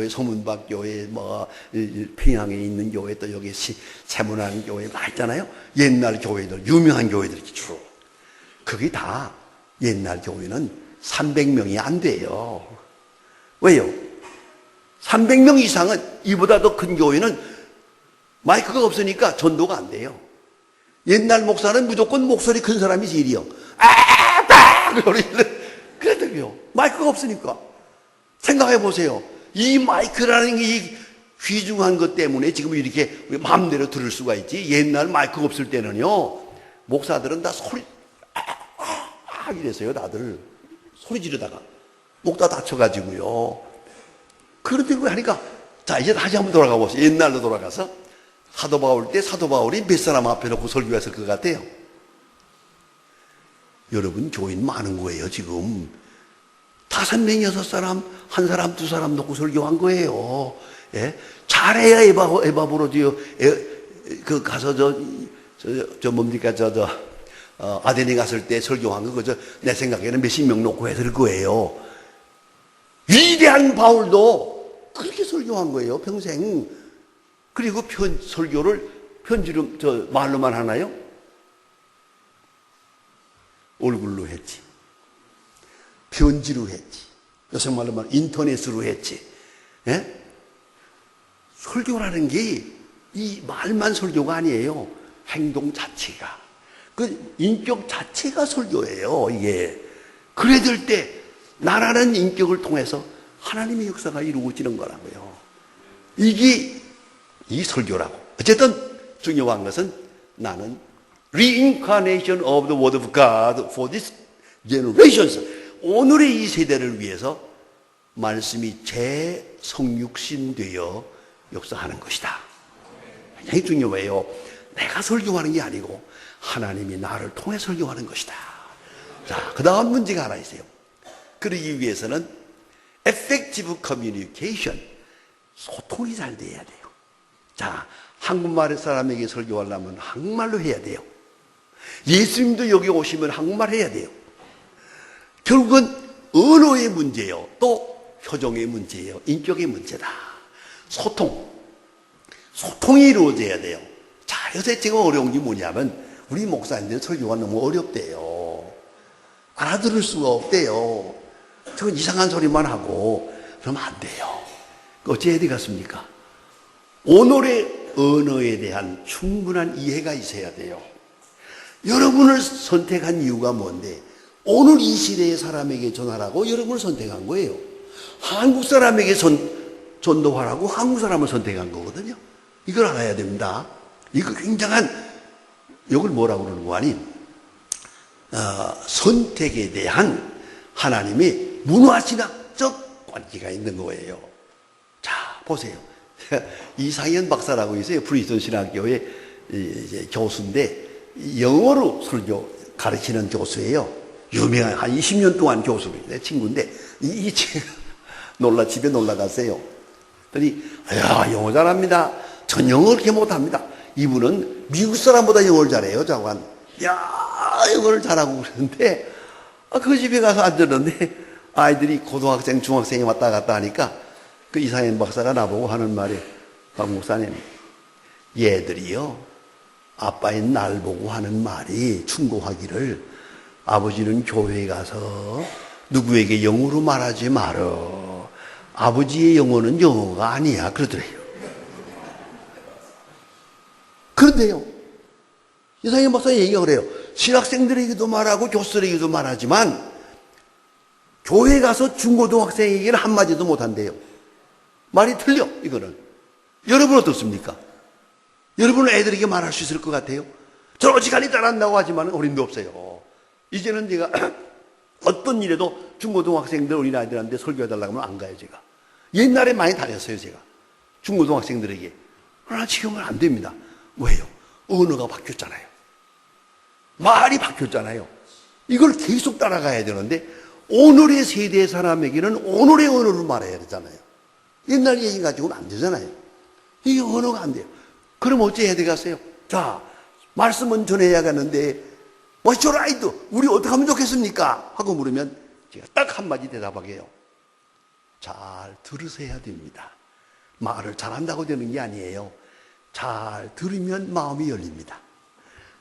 소문박 교회, 평양에 있는 교회, 또 여기 세문안 교회 막 있잖아요. 옛날 교회들, 유명한 교회들이 주로. 그게 다 옛날 교회는 300명이 안 돼요. 왜요? 300명 이상은, 이보다 더 큰 교회는 마이크가 없으니까 전도가 안 돼요. 옛날 목사는 무조건 목소리 큰 사람이 제일이요. 그래도요. 마이크가 없으니까. 생각해 보세요. 이 마이크라는 이 귀중한 것 때문에 지금 이렇게 마음대로 들을 수가 있지. 옛날 마이크가 없을 때는요, 목사들은 다 소리, 이랬어요. 다들 소리 지르다가 목 다 다쳐가지고요. 그런데 그 하니까, 자, 이제 다시 한번 돌아가 보세요. 옛날로 돌아가서 사도 바울 때 사도 바울이 몇 사람 앞에 놓고 설교했을 것 같아요? 여러분, 교인 많은 거예요. 지금 5명, 6사람, 1사람, 2사람 놓고 설교한 거예요. 예? 잘해야 에바브로디오 가서 뭡니까 아데니 갔을 때 설교한 거, 그저 내 생각에는 몇십 명 놓고 했을 거예요. 위대한 바울도 그렇게 설교한 거예요, 평생. 그리고 설교를 편지로, 말로만 하나요? 얼굴로 했지. 편지로 했지. 요새 말로 말하면 인터넷으로 했지. 예? 설교라는 게 이 말만 설교가 아니에요. 행동 자체가. 그 인격 자체가 설교예요, 이게. 그래야 될 때, 나라는 인격을 통해서 하나님의 역사가 이루어지는 거라고요. 이게 이 설교라고. 어쨌든 중요한 것은, 나는 reincarnation of the word of God for this generations. 오늘의 이 세대를 위해서 말씀이 재성육신 되어 역사하는 것이다. 굉장히 중요해요. 내가 설교하는 게 아니고 하나님이 나를 통해 설교하는 것이다. 자, 그 다음 문제가 하나 있어요. 그러기 위해서는 effective communication, 소통이 잘 돼야 돼요. 자, 한국말 사람에게 설교하려면 한국말로 해야 돼요. 예수님도 여기 오시면 한국말 해야 돼요. 결국은 언어의 문제예요. 또 표정의 문제예요. 인격의 문제다. 소통이 이루어져야 돼요. 자, 요새 지금 어려운 게 뭐냐면, 우리 목사님들 설교가 너무 어렵대요. 알아들을 수가 없대요. 저건 이상한 소리만 하고 그러면 안 돼요. 어찌해야 되겠습니까? 오늘의 언어에 대한 충분한 이해가 있어야 돼요. 여러분을 선택한 이유가 뭔데? 오늘 이 시대의 사람에게 전하라고 여러분을 선택한 거예요. 한국 사람에게 전도하라고 한국 사람을 선택한 거거든요. 이걸 알아야 됩니다. 이거 굉장한, 이걸 뭐라고 그러는 거 아니? 선택에 대한 하나님의 문화신학적 관계가 있는 거예요. 자, 보세요. 이상현 박사라고 있어요. 프리스턴 신학교의 이제 교수인데, 영어로 설교 가르치는 교수예요. 유명한, 한 20년 동안 교수, 내 친구인데, 이 친구 집에 놀러 갔어요. 그랬더니, 야, 영어 잘합니다. 전 영어 그렇게 못합니다. 이분은 미국 사람보다 영어를 잘해요, 자관. 야, 영어를 잘하고 그러는데, 그 집에 가서 앉았는데, 아이들이 고등학생, 중학생이 왔다 갔다 하니까, 그 이상현 박사가 나보고 하는 말이, 박 목사님, 얘들이요, 아빠인 날 보고 하는 말이 충고하기를 아버지는 교회에 가서 누구에게 영어로 말하지 말어. 아버지의 영어는 영어가 아니야. 그러더래요. 그런데요, 이상희 목사 얘기가 그래요. 신학생들에게도 말하고 교수들에게도 말하지만 교회 가서 중고등학생에게는 한마디도 못한대요. 말이 틀려, 이거는. 여러분 어떻습니까? 여러분은 애들에게 말할 수 있을 것 같아요? 저는 어지간히 따라한다고 하지만 어림도 없어요. 이제는 제가 어떤 일에도 중고등학생들 어린아이들한테 설교해달라고 하면 안 가요, 제가. 옛날에 많이 다녔어요, 제가. 중고등학생들에게. 그러나 지금은 안 됩니다. 왜요? 언어가 바뀌었잖아요. 말이 바뀌었잖아요. 이걸 계속 따라가야 되는데 오늘의 세대의 사람에게는 오늘의 언어로 말해야 되잖아요. 옛날 얘기 가지고는 안 되잖아요. 이게 언어가 안 돼요. 그럼 어째 해야 되겠어요? 자, 말씀은 전해야겠는데 What's your right? 우리 어떻게 하면 좋겠습니까? 하고 물으면 제가 딱 한마디 대답하게 해요. 잘 들으셔야 됩니다. 말을 잘한다고 되는 게 아니에요. 잘 들으면 마음이 열립니다.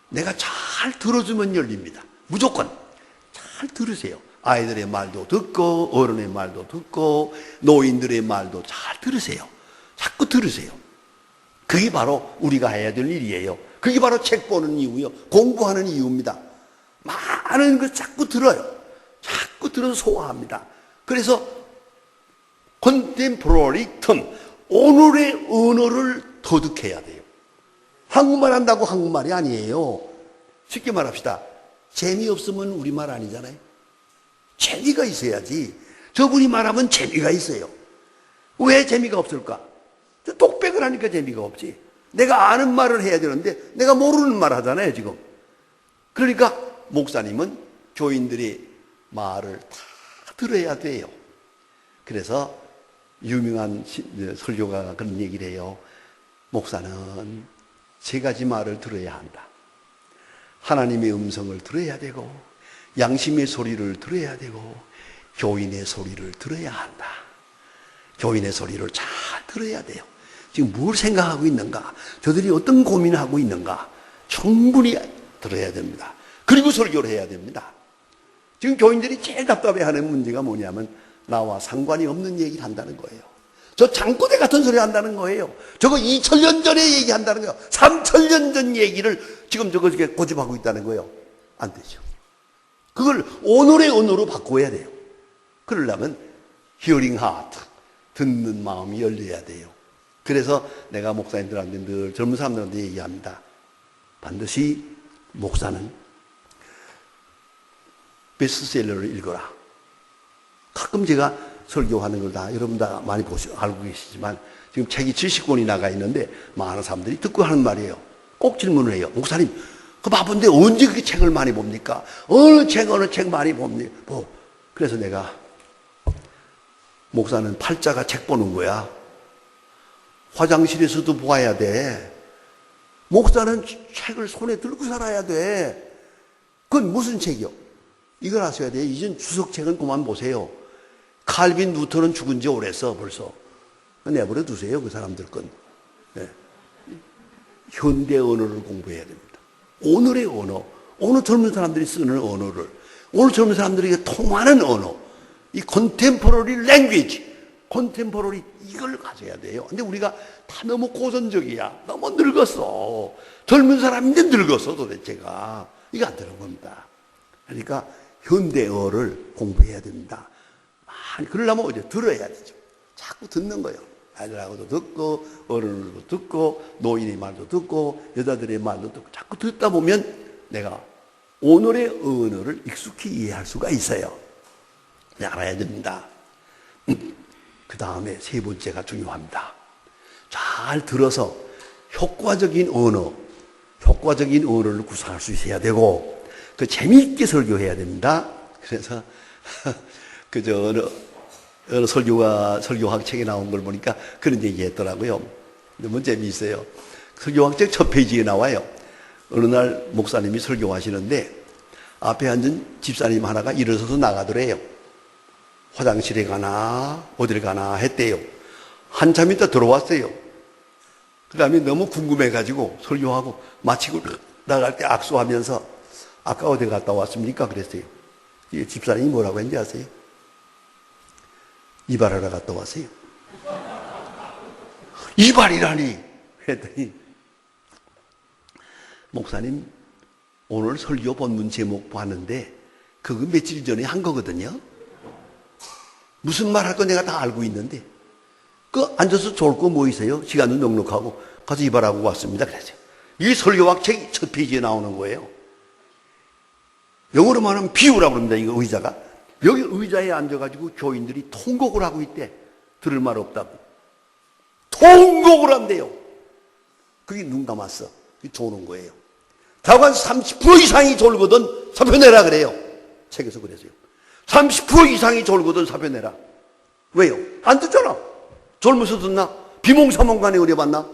내가 잘 들어주면 열립니다. 무조건 잘 들으세요. 아이들의 말도 듣고 어른의 말도 듣고 노인들의 말도 잘 들으세요. 자꾸 들으세요. 그게 바로 우리가 해야 될 일이에요. 그게 바로 책 보는 이유요, 공부하는 이유입니다. 많은 걸 자꾸 들어요. 자꾸 들어서 소화합니다. 그래서 컨템포러리 텀, 오늘의 언어를 터득해야 돼요. 한국말 한다고 한국말이 아니에요. 쉽게 말합시다. 재미없으면 우리말 아니잖아요. 재미가 있어야지. 저분이 말하면 재미가 있어요. 왜 재미가 없을까? 똑백을 하니까 재미가 없지. 내가 아는 말을 해야 되는데 내가 모르는 말 하잖아요, 지금. 그러니까 목사님은 교인들의 말을 다 들어야 돼요. 그래서 유명한 설교가 그런 얘기를 해요. 목사는 세 가지 말을 들어야 한다. 하나님의 음성을 들어야 되고, 양심의 소리를 들어야 되고, 교인의 소리를 들어야 한다. 교인의 소리를 잘 들어야 돼요. 지금 뭘 생각하고 있는가? 저들이 어떤 고민을 하고 있는가? 충분히 들어야 됩니다. 그리고 설교를 해야 됩니다. 지금 교인들이 제일 답답해하는 문제가 뭐냐면 나와 상관이 없는 얘기를 한다는 거예요. 저 장꼬대 같은 소리 한다는 거예요. 저거 2000년 전에 얘기한다는 거예요. 3000년 전 얘기를 지금 저거 고집하고 있다는 거예요. 안 되죠. 그걸 오늘의 언어로 바꿔야 돼요. 그러려면 히어링 하트, 듣는 마음이 열려야 돼요. 그래서 내가 목사님들한테 늘 젊은 사람들한테 얘기합니다. 반드시 목사는 베스트셀러를 읽어라. 가끔 제가 설교하는 걸 다 여러분 다 많이 알고 계시지만 지금 책이 70권이 나가 있는데 많은 사람들이 듣고 하는 말이에요. 꼭 질문을 해요. 목사님, 그 바쁜데 언제 그렇게 책을 많이 봅니까? 어느 책 많이 봅니까? 그래서 내가 목사는 팔자가 책 보는 거야. 화장실에서도 보아야 돼. 목사는 책을 손에 들고 살아야 돼. 그건 무슨 책이요? 이걸 아셔야 돼요. 이젠 주석책은 그만 보세요. 칼빈 루터는 죽은 지 오래서 벌써. 내버려 두세요, 그 사람들 건. 네. 현대 언어를 공부해야 됩니다. 오늘의 언어, 오늘 젊은 사람들이 쓰는 언어를, 오늘 젊은 사람들에게 통하는 언어, 이 컨템포러리 랭귀지, 컨템포러리 이걸 가져야 돼요. 근데 우리가 다 너무 고전적이야. 너무 늙었어. 젊은 사람인데 늙었어, 도대체가. 이거 안 되는 겁니다. 그러니까 현대어를 공부해야 됩니다. 그러려면 이제 들어야 되죠. 자꾸 듣는 거예요. 아이들하고도 듣고, 어른들도 듣고, 노인의 말도 듣고, 여자들의 말도 듣고, 자꾸 듣다 보면 내가 오늘의 언어를 익숙히 이해할 수가 있어요. 알아야 됩니다. 그 다음에 세 번째가 중요합니다. 잘 들어서 효과적인 언어를 구사할 수 있어야 되고, 그 재미있게 설교해야 됩니다. 그래서 어느 설교학 책에 나온 걸 보니까 그런 얘기 했더라고요. 너무 재미있어요. 설교학 책 첫 페이지에 나와요. 어느 날 목사님이 설교하시는데 앞에 앉은 집사님 하나가 일어서서 나가더래요. 화장실에 가나 어딜 가나 했대요. 한참 있다 들어왔어요. 그 다음에 너무 궁금해가지고 설교하고 마치고 나갈 때 악수하면서 아까 어디 갔다 왔습니까? 그랬어요. 집사님이 뭐라고 했는지 아세요? 이발하러 갔다 왔어요. 이발이라니! 했더니 목사님 오늘 설교 본문 제목 봤는데 그거 며칠 전에 한 거거든요. 무슨 말 할 거 내가 다 알고 있는데 그 앉아서 좋을 거 뭐 있어요? 시간도 넉넉하고 가서 이발하고 왔습니다. 그랬어요. 이 설교학 책이 첫 페이지에 나오는 거예요. 영어로 말하면 비유라고 합니다. 이거 의자가. 여기 의자에 앉아가지고 교인들이 통곡을 하고 있대. 들을 말 없다고. 통곡을 한대요. 그게 눈 감았어. 그게 조는 거예요. 다만 30% 이상이 졸거든 사표 내라 그래요. 책에서 그랬어요. 30% 이상이 졸거든 사표 내라. 왜요? 안 듣잖아. 졸면서 듣나? 비몽사몽간에 의뢰받나?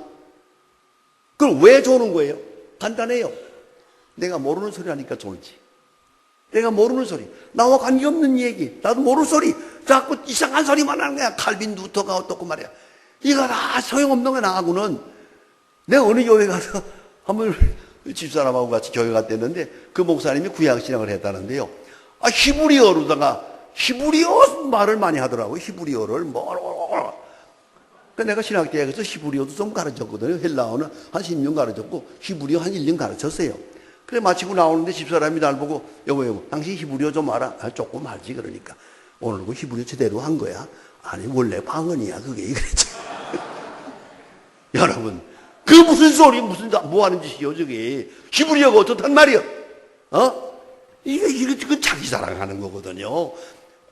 그럼 왜 조는 거예요? 간단해요. 내가 모르는 소리 하니까 졸지. 내가 모르는 소리. 나와 관계없는 얘기. 나도 모르는 소리. 자꾸 이상한 소리만 하는 거야. 칼빈 루터가 어떻고 말이야. 이거 다 소용없는 거야, 나하고는. 내가 어느 교회 가서 한번 집사람하고 같이 교회 갔댔는데 그 목사님이 구약신학을 했다는데요. 히브리어로다가 히브리어 말을 많이 하더라고요. 히브리어를 내가 신학대학에서 히브리어도 좀 가르쳤거든요. 헬라어는 한 10년 가르쳤고 히브리어 한 1년 가르쳤어요. 그래 마치고 나오는데 집사람이 날 보고 여보 당신 히브리어 좀 알아? 조금 알지. 그러니까 오늘 그 히브리어 제대로 한 거야? 아니 원래 방언이야 그게. 그랬지. 여러분 그 무슨 소리 무슨 뭐 하는 짓이요 저게. 히브리어가 어떻단 말이야. 이거 자기 자랑하는 거거든요.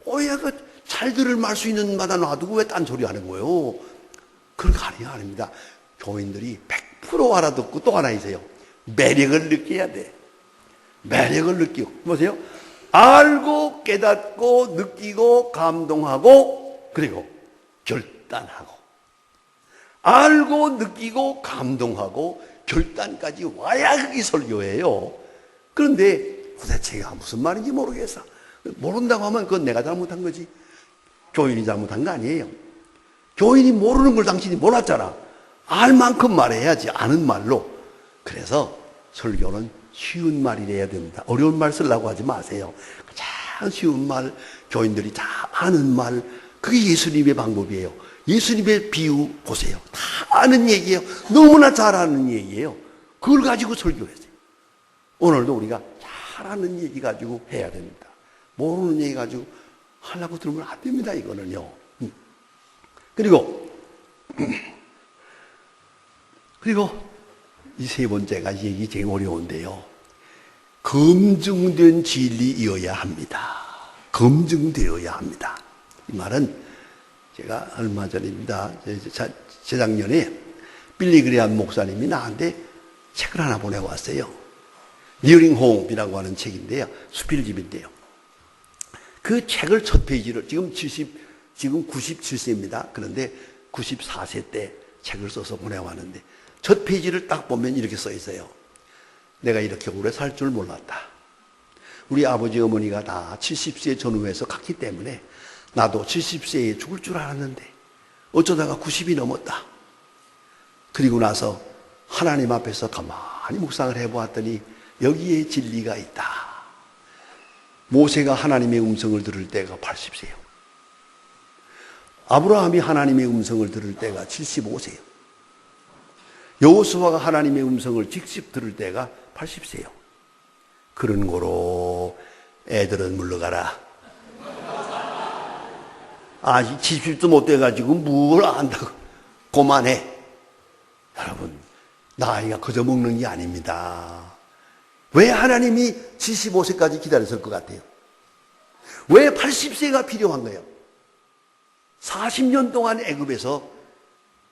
왜 그 잘 들을 말 수 있는 마다 놔두고 왜 딴소리 하는 거예요? 그런 거 아닙니다. 교인들이 100% 알아듣고 또 하나 있어요. 매력을 느껴야 돼. 매력을 느끼고. 보세요. 알고 깨닫고 느끼고 감동하고 그리고 결단하고. 알고 느끼고 감동하고 결단까지 와야 그게 설교예요. 그런데 도대체가 무슨 말인지 모르겠어. 모른다고 하면 그건 내가 잘못한 거지. 교인이 잘못한 거 아니에요. 교인이 모르는 걸 당신이 몰랐잖아. 알 만큼 말해야지. 아는 말로. 그래서 설교는 쉬운 말이래야 됩니다. 어려운 말 쓰려고 하지 마세요. 가장 쉬운 말, 교인들이 다 아는 말, 그게 예수님의 방법이에요. 예수님의 비유 보세요. 다 아는 얘기예요. 너무나 잘 아는 얘기예요. 그걸 가지고 설교했어요. 오늘도 우리가 잘 아는 얘기 가지고 해야 됩니다. 모르는 얘기 가지고 하려고 들으면 안 됩니다. 이거는요. 그리고 이 세 번째가 얘기 제일 어려운데요. 검증된 진리이어야 합니다. 검증되어야 합니다. 이 말은 제가 얼마 전입니다. 재작년에 빌리그레암 목사님이 나한테 책을 하나 보내왔어요. 리어링 홈이라고 하는 책인데요. 수필집인데요. 그 책을 첫 페이지를 지금 97세입니다. 그런데 94세 때 책을 써서 보내왔는데 첫 페이지를 딱 보면 이렇게 써 있어요. 내가 이렇게 오래 살 줄 몰랐다. 우리 아버지 어머니가 다 70세 전후해서 갔기 때문에 나도 70세에 죽을 줄 알았는데 어쩌다가 90이 넘었다. 그리고 나서 하나님 앞에서 가만히 묵상을 해보았더니 여기에 진리가 있다. 모세가 하나님의 음성을 들을 때가 80세요. 아브라함이 하나님의 음성을 들을 때가 75세요. 여호수아가 하나님의 음성을 직접 들을 때가 80세요. 그런 거로 애들은 물러가라. 70도 못 돼가지고 뭘 안다고. 그만해. 여러분, 나이가 그저 먹는 게 아닙니다. 왜 하나님이 75세까지 기다렸을 것 같아요? 왜 80세가 필요한 거예요? 40년 동안 애굽에서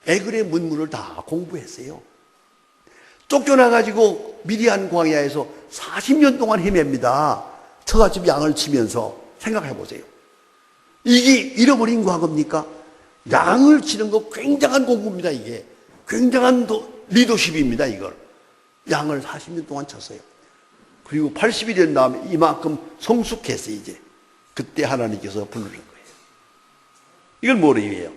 애굽의 문물을 다 공부했어요. 쫓겨나가지고 미디안 광야에서 40년 동안 헤맵니다. 처갓집 양을 치면서. 생각해 보세요. 이게 잃어버린 과거입니까? 양을 치는 거 굉장한 공부입니다. 이게 굉장한 리더십입니다. 이걸 양을 40년 동안 쳤어요. 그리고 80이 된 다음에 이만큼 성숙했어요. 이제 그때 하나님께서 부르는 거예요. 이걸 뭐래요?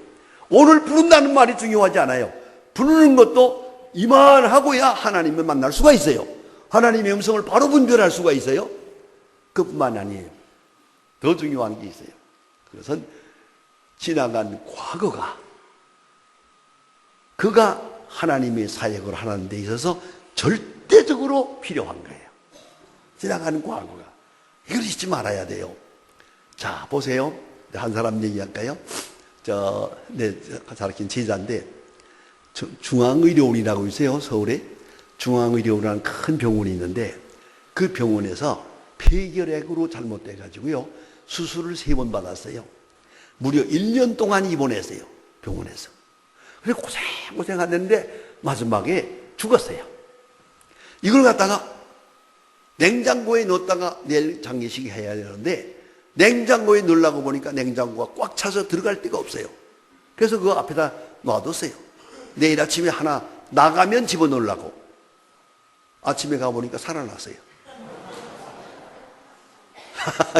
오늘 부른다는 말이 중요하지 않아요. 부르는 것도 이만하고야 하나님을 만날 수가 있어요. 하나님의 음성을 바로 분별할 수가 있어요. 그뿐만 아니에요. 더 중요한 게 있어요. 그것은 지나간 과거가 그가 하나님의 사역을 하는 데 있어서 절대적으로 필요한 거예요. 지나간 과거가. 이걸 잊지 말아야 돼요. 자, 보세요. 한 사람 얘기할까요? 가르친 제자인데, 중앙의료원이라고 있어요. 서울에. 중앙의료원이라는 큰 병원이 있는데, 그 병원에서 폐결핵으로 잘못돼가지고요. 수술을 3번 받았어요. 무려 1년 동안 입원했어요. 병원에서. 그래서 고생하는데 마지막에 죽었어요. 이걸 갖다가 냉장고에 넣었다가 내일 장례식 해야 되는데 냉장고에 넣으려고 보니까 냉장고가 꽉 차서 들어갈 데가 없어요. 그래서 그 앞에다 놔뒀어요. 내일 아침에 하나 나가면 집어넣으려고. 아침에 가보니까 살아났어요.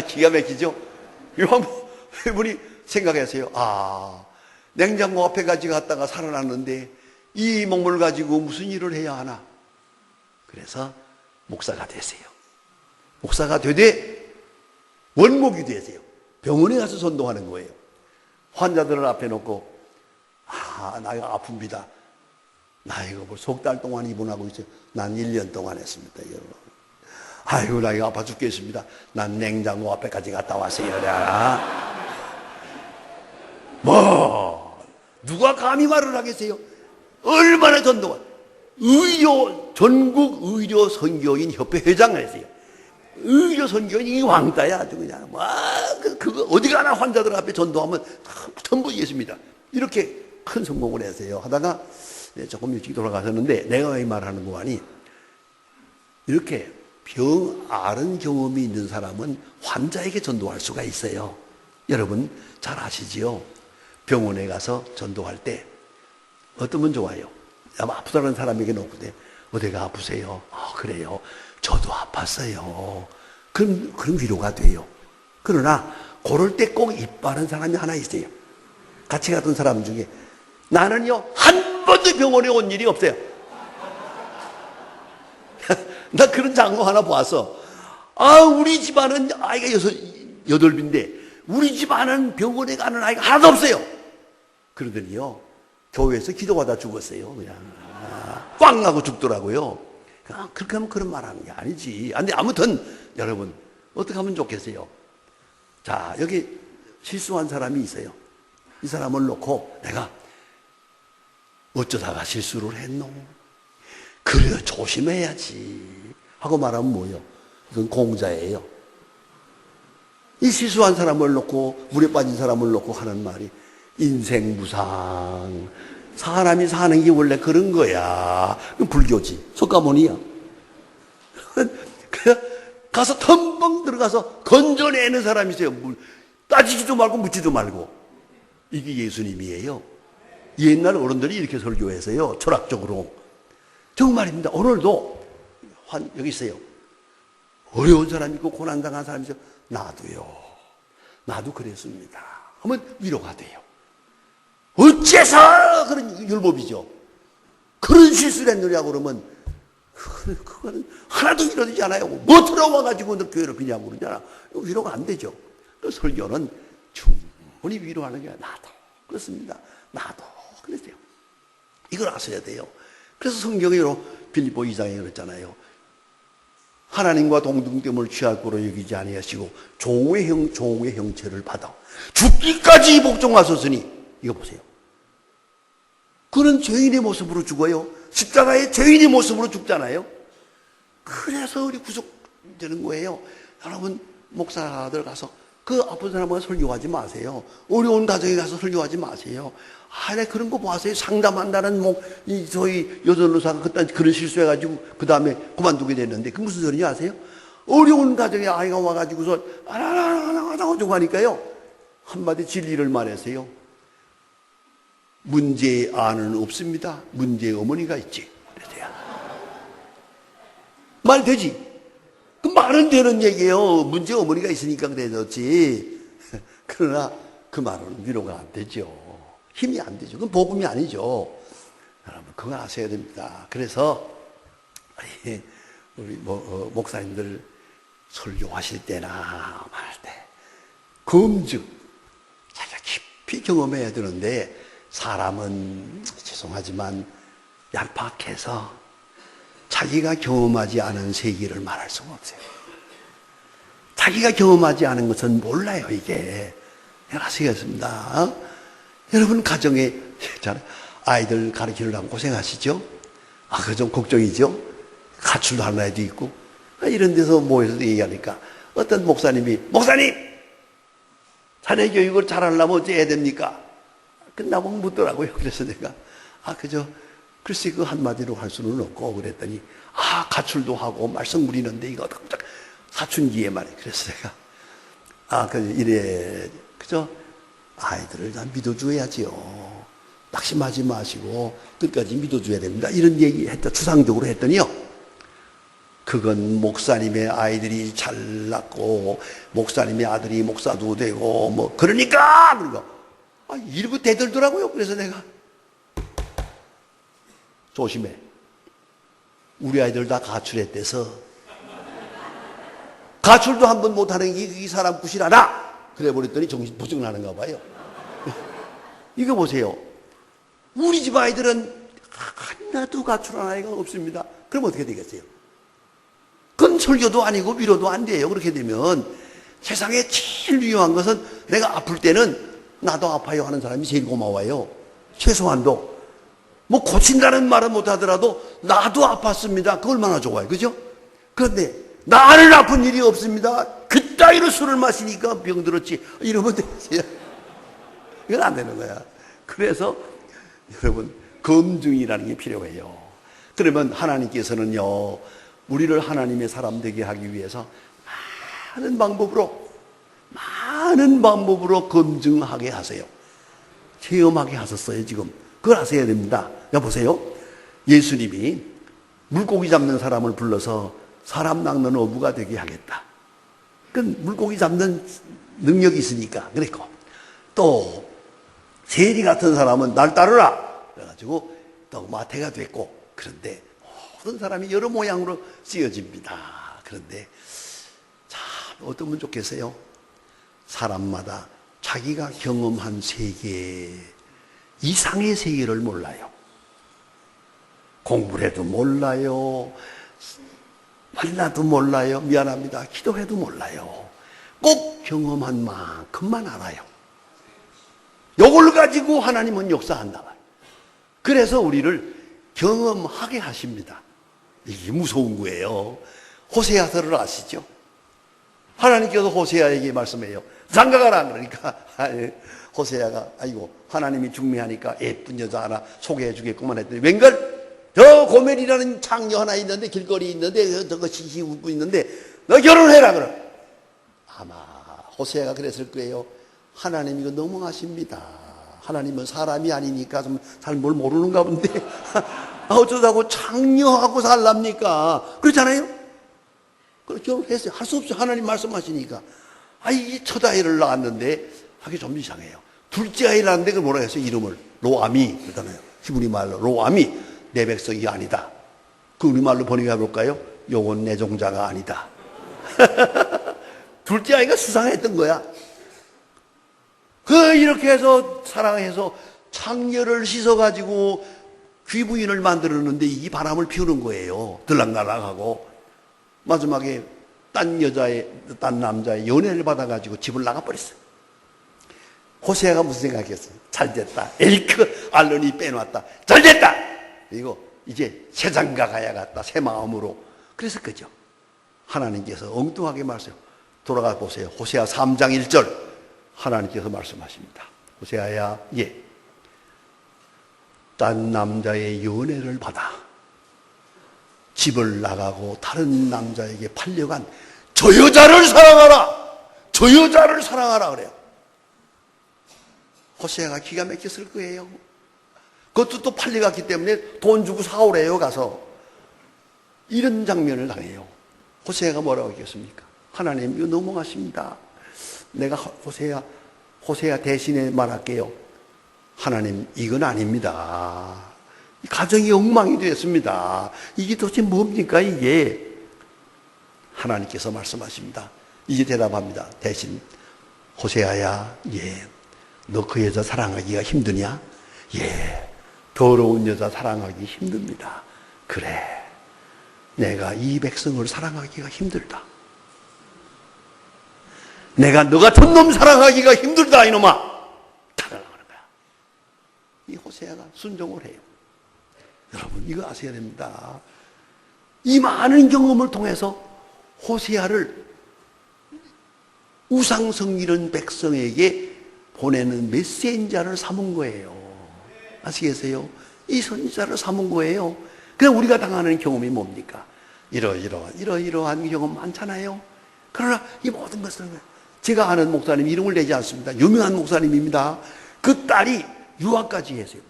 기가 막히죠? 이분이 생각했어요. 냉장고 앞에 가지고 갔다가 살아났는데 이 몸을 가지고 무슨 일을 해야 하나. 그래서 목사가 되세요. 목사가 되되 원목이 되세요. 병원에 가서 전도하는 거예요. 환자들을 앞에 놓고 나이가 아픕니다. 나 이거 뭐 석 달 동안 입원하고 있어요. 난 1년 동안 했습니다. 여러분. 아이고 나이가 아파 죽겠습니다. 난 냉장고 앞에까지 갔다 왔어요. 누가 감히 말을 하겠어요? 얼마나 전도가 전국 의료 선교인 협회 회장을 했어요. 의료 선교인이 왕따야 아주 그냥 그거 어디 가나 환자들 앞에 전도하면 전부 예수입니다. 이렇게 큰 성공을 했어요. 하다가 조금 일찍 돌아가셨는데 내가 왜 말하는 거 아니? 이렇게 병 앓은 경험이 있는 사람은 환자에게 전도할 수가 있어요. 여러분 잘 아시지요? 병원에 가서 전도할 때 어떠면 좋아요? 아마 아프다는 사람에게 놓고 어디가 아프세요? 그래요. 저도 아팠어요. 그럼 위로가 돼요. 그러나 그럴 때 꼭 이빠른 사람이 하나 있어요. 같이 갔던 사람 중에 나는요 한 번도 병원에 온 일이 없어요. 나 그런 장로 하나 보았어. 우리 집안은 아이가 8인데 우리 집안은 병원에 가는 아이가 하나도 없어요. 그러더니요 교회에서 기도하다 죽었어요. 그냥 꽝 나고 죽더라고요. 그렇게 하면 그런 말 하는 게 아니지. 근데 아무튼 여러분 어떻게 하면 좋겠어요? 자, 여기 실수한 사람이 있어요. 이 사람을 놓고 내가 어쩌다가 실수를 했노? 그래 조심해야지 하고 말하면 뭐예요? 그건 공자예요. 이 실수한 사람을 놓고 물에 빠진 사람을 놓고 하는 말이 인생무상. 사람이 사는 게 원래 그런 거야. 그건 불교지. 석가모니야. 가서 텀벙 들어가서 건져내는 사람이 있어요. 따지지도 말고 묻지도 말고. 이게 예수님이에요. 옛날 어른들이 이렇게 설교했어요. 철학적으로. 정말입니다. 오늘도 여기 있어요. 어려운 사람이 있고 고난당한 사람이 있어요. 나도요. 나도 그랬습니다. 하면 위로가 돼요. 어째서 그런 율법이죠. 그런 실수를 했느냐고 그러면 그거는 하나도 위로되지 않아요. 뭐 들어와가지고 너 교회를 그냥 그러잖아. 위로가 안 되죠. 그 설교는 충분히 위로하는 게 나도 그렇습니다. 나도 그랬어요. 이걸 아셔야 돼요. 그래서 성경으로 빌립보 2장에 그랬잖아요. 하나님과 동등됨을 취할 거로 여기지 아니하시고 종의 형체를 받아 죽기까지 복종하셨으니 이거 보세요. 그는 죄인의 모습으로 죽어요. 십자가의 죄인의 모습으로 죽잖아요. 그래서 우리 구속되는 거예요. 여러분 목사들 가서 그 아픈 사람과 설교하지 마세요. 어려운 가정에 가서 설교하지 마세요. 내 그런 거 보세요. 상담한다는 저희 여전노사가 그딴 그런 실수해가지고 그 다음에 그만두게 됐는데 그 무슨 소리냐 아세요? 어려운 가정에 아이가 와가지고서 하고 하니까요 한마디 진리를 말하세요. 문제의 아는 없습니다. 문제의 어머니가 있지. 그래서요. 말 되지? 그 말은 되는 얘기예요. 문제의 어머니가 있으니까 그래졌지. 그러나 그 말은 위로가 안 되죠. 힘이 안 되죠. 그건 복음이 아니죠. 여러분, 그거 아셔야 됩니다. 그래서, 우리 목사님들 설교하실 때나 말할 때, 검증, 자기가 깊이 경험해야 되는데, 사람은 죄송하지만 얄팍해서 자기가 경험하지 않은 세계를 말할 수가 없어요. 자기가 경험하지 않은 것은 몰라요, 이게. 아시겠습니다. 여러분, 가정에, 아이들 가르치려고 고생하시죠? 그거 좀 걱정이죠? 가출도 하는 아이도 있고. 이런 데서 모여서 얘기하니까 어떤 목사님이, 목사님! 자녀 교육을 잘하려면 어찌 해야 됩니까? 끝나고 묻더라고요. 그래서 내가, 글쎄 그 한마디로 할 수는 없고, 그랬더니, 가출도 하고, 말썽 부리는데, 이거, 사춘기에 말이에요. 그래서 내가, 그죠? 아이들을 다 믿어줘야지요. 낙심하지 마시고, 끝까지 믿어줘야 됩니다. 이런 얘기 추상적으로 했더니요. 그건 목사님의 아이들이 잘났고, 목사님의 아들이 목사도 되고, 그러니까! 이러고 대들더라고요. 그래서 내가, 조심해. 우리 아이들 다 가출했대서. 가출도 한 번 못하는 게 이 사람 구실하나? 그래 버렸더니 정신 부쩍 나는가 봐요. 이거 보세요. 우리 집 아이들은 하나도 가출한 아이가 없습니다. 그럼 어떻게 되겠어요? 그건 설교도 아니고 위로도 안 돼요. 그렇게 되면 세상에 제일 중요한 것은 내가 아플 때는 나도 아파요 하는 사람이 제일 고마워요. 최소한도. 고친다는 말은 못하더라도 나도 아팠습니다. 그 얼마나 좋아요. 그죠? 그런데 나는 아픈 일이 없습니다. 그따위로 술을 마시니까 병들었지. 이러면 되겠어요. 이건 안 되는 거야. 그래서 여러분, 검증이라는 게 필요해요. 그러면 하나님께서는요, 우리를 하나님의 사람 되게 하기 위해서 많은 방법으로 검증하게 하세요. 체험하게 하셨어요, 지금. 그걸 아셔야 됩니다. 여보세요. 예수님이 물고기 잡는 사람을 불러서 사람 낚는 어부가 되게 하겠다. 그건 물고기 잡는 능력이 있으니까 그랬고, 또 세리 같은 사람은 날 따르라 그래가지고 또 마태가 됐고, 그런데 모든 사람이 여러 모양으로 쓰여집니다. 그런데 참 어떠면 좋겠어요? 사람마다 자기가 경험한 세계 이상의 세계를 몰라요. 공부를 해도 몰라요. 만나도 몰라요. 미안합니다. 기도해도 몰라요. 꼭 경험한 만큼만 알아요. 이걸 가지고 하나님은 역사한다. 그래서 우리를 경험하게 하십니다. 이게 무서운 거예요. 호세아서를 아시죠? 하나님께서 호세아에게 말씀해요. 장가가라. 그러니까 호세아가 하나님이 중매하니까 예쁜 여자 하나 소개해 주겠구만 했더니 웬걸? 저 고멜이라는 창녀 하나 있는데, 길거리에 있는데, 저거 시시 웃고 있는데, 너 결혼해라, 그럼. 아마, 호세아가 그랬을 거예요. 하나님 이거 너무하십니다. 하나님은 사람이 아니니까 좀 잘 뭘 모르는가 본데, 어쩌자고 창녀하고 살랍니까? 그렇잖아요? 그래서 결혼했어요. 할 수 없어요. 하나님 말씀하시니까. 이 첫 아이를 낳았는데, 하기 좀 이상해요. 둘째 아이를 낳았는데, 그걸 뭐라 했어요? 이름을. 로아미. 그러잖아요. 히브리 말로. 로아미. 내 백성이 아니다. 그 우리말로 번역해 볼까요? 요건 내 종자가 아니다. 둘째 아이가 수상했던 거야. 이렇게 해서 사랑해서 창녀를 씻어가지고 귀부인을 만들었는데 이 바람을 피우는 거예요. 들락날락하고. 마지막에 딴 남자의 연애를 받아가지고 집을 나가버렸어요. 호세아가 무슨 생각했어요? 잘 됐다. 엘크 알론이 빼놨다. 잘 됐다. 그리고 이제 새 장가 가야겠다. 새 마음으로. 그래서 그죠. 하나님께서 엉뚱하게 말씀. 돌아가 보세요. 호세아 3장 1절. 하나님께서 말씀하십니다. 호세아야, 딴 남자의 연애를 받아 집을 나가고 다른 남자에게 팔려간 저 여자를 사랑하라. 저 여자를 사랑하라 그래요. 호세아가 기가 막혔을 거예요. 그것도 또 팔려갔기 때문에 돈 주고 사오래요. 가서 이런 장면을 당해요. 호세아가 뭐라고 했겠습니까? 하나님 이거 너무하십니다. 내가 호세아 대신에 말할게요. 하나님 이건 아닙니다. 가정이 엉망이 되었습니다. 이게 도대체 뭡니까 이게? 하나님께서 말씀하십니다. 이제 대답합니다. 대신 호세아야, 예, 너 그 여자 사랑하기가 힘드냐? 예, 더러운 여자 사랑하기 힘듭니다. 그래, 내가 이 백성을 사랑하기가 힘들다. 내가 너 같은 놈 사랑하기가 힘들다 이놈아. 달아나가는 거야. 이 호세아가 순종을 해요. 여러분 이거 아셔야 됩니다. 이 많은 경험을 통해서 호세아를 우상 이런 백성에게 보내는 메신저를 삼은 거예요. 아시겠어요? 이 선지자를 삼은 거예요. 그럼 우리가 당하는 경험이 뭡니까? 이러이러한 경험 많잖아요. 그러나 이 모든 것은 제가 아는 목사님 이름을 내지 않습니다. 유명한 목사님입니다. 그 딸이 유학까지 했어요.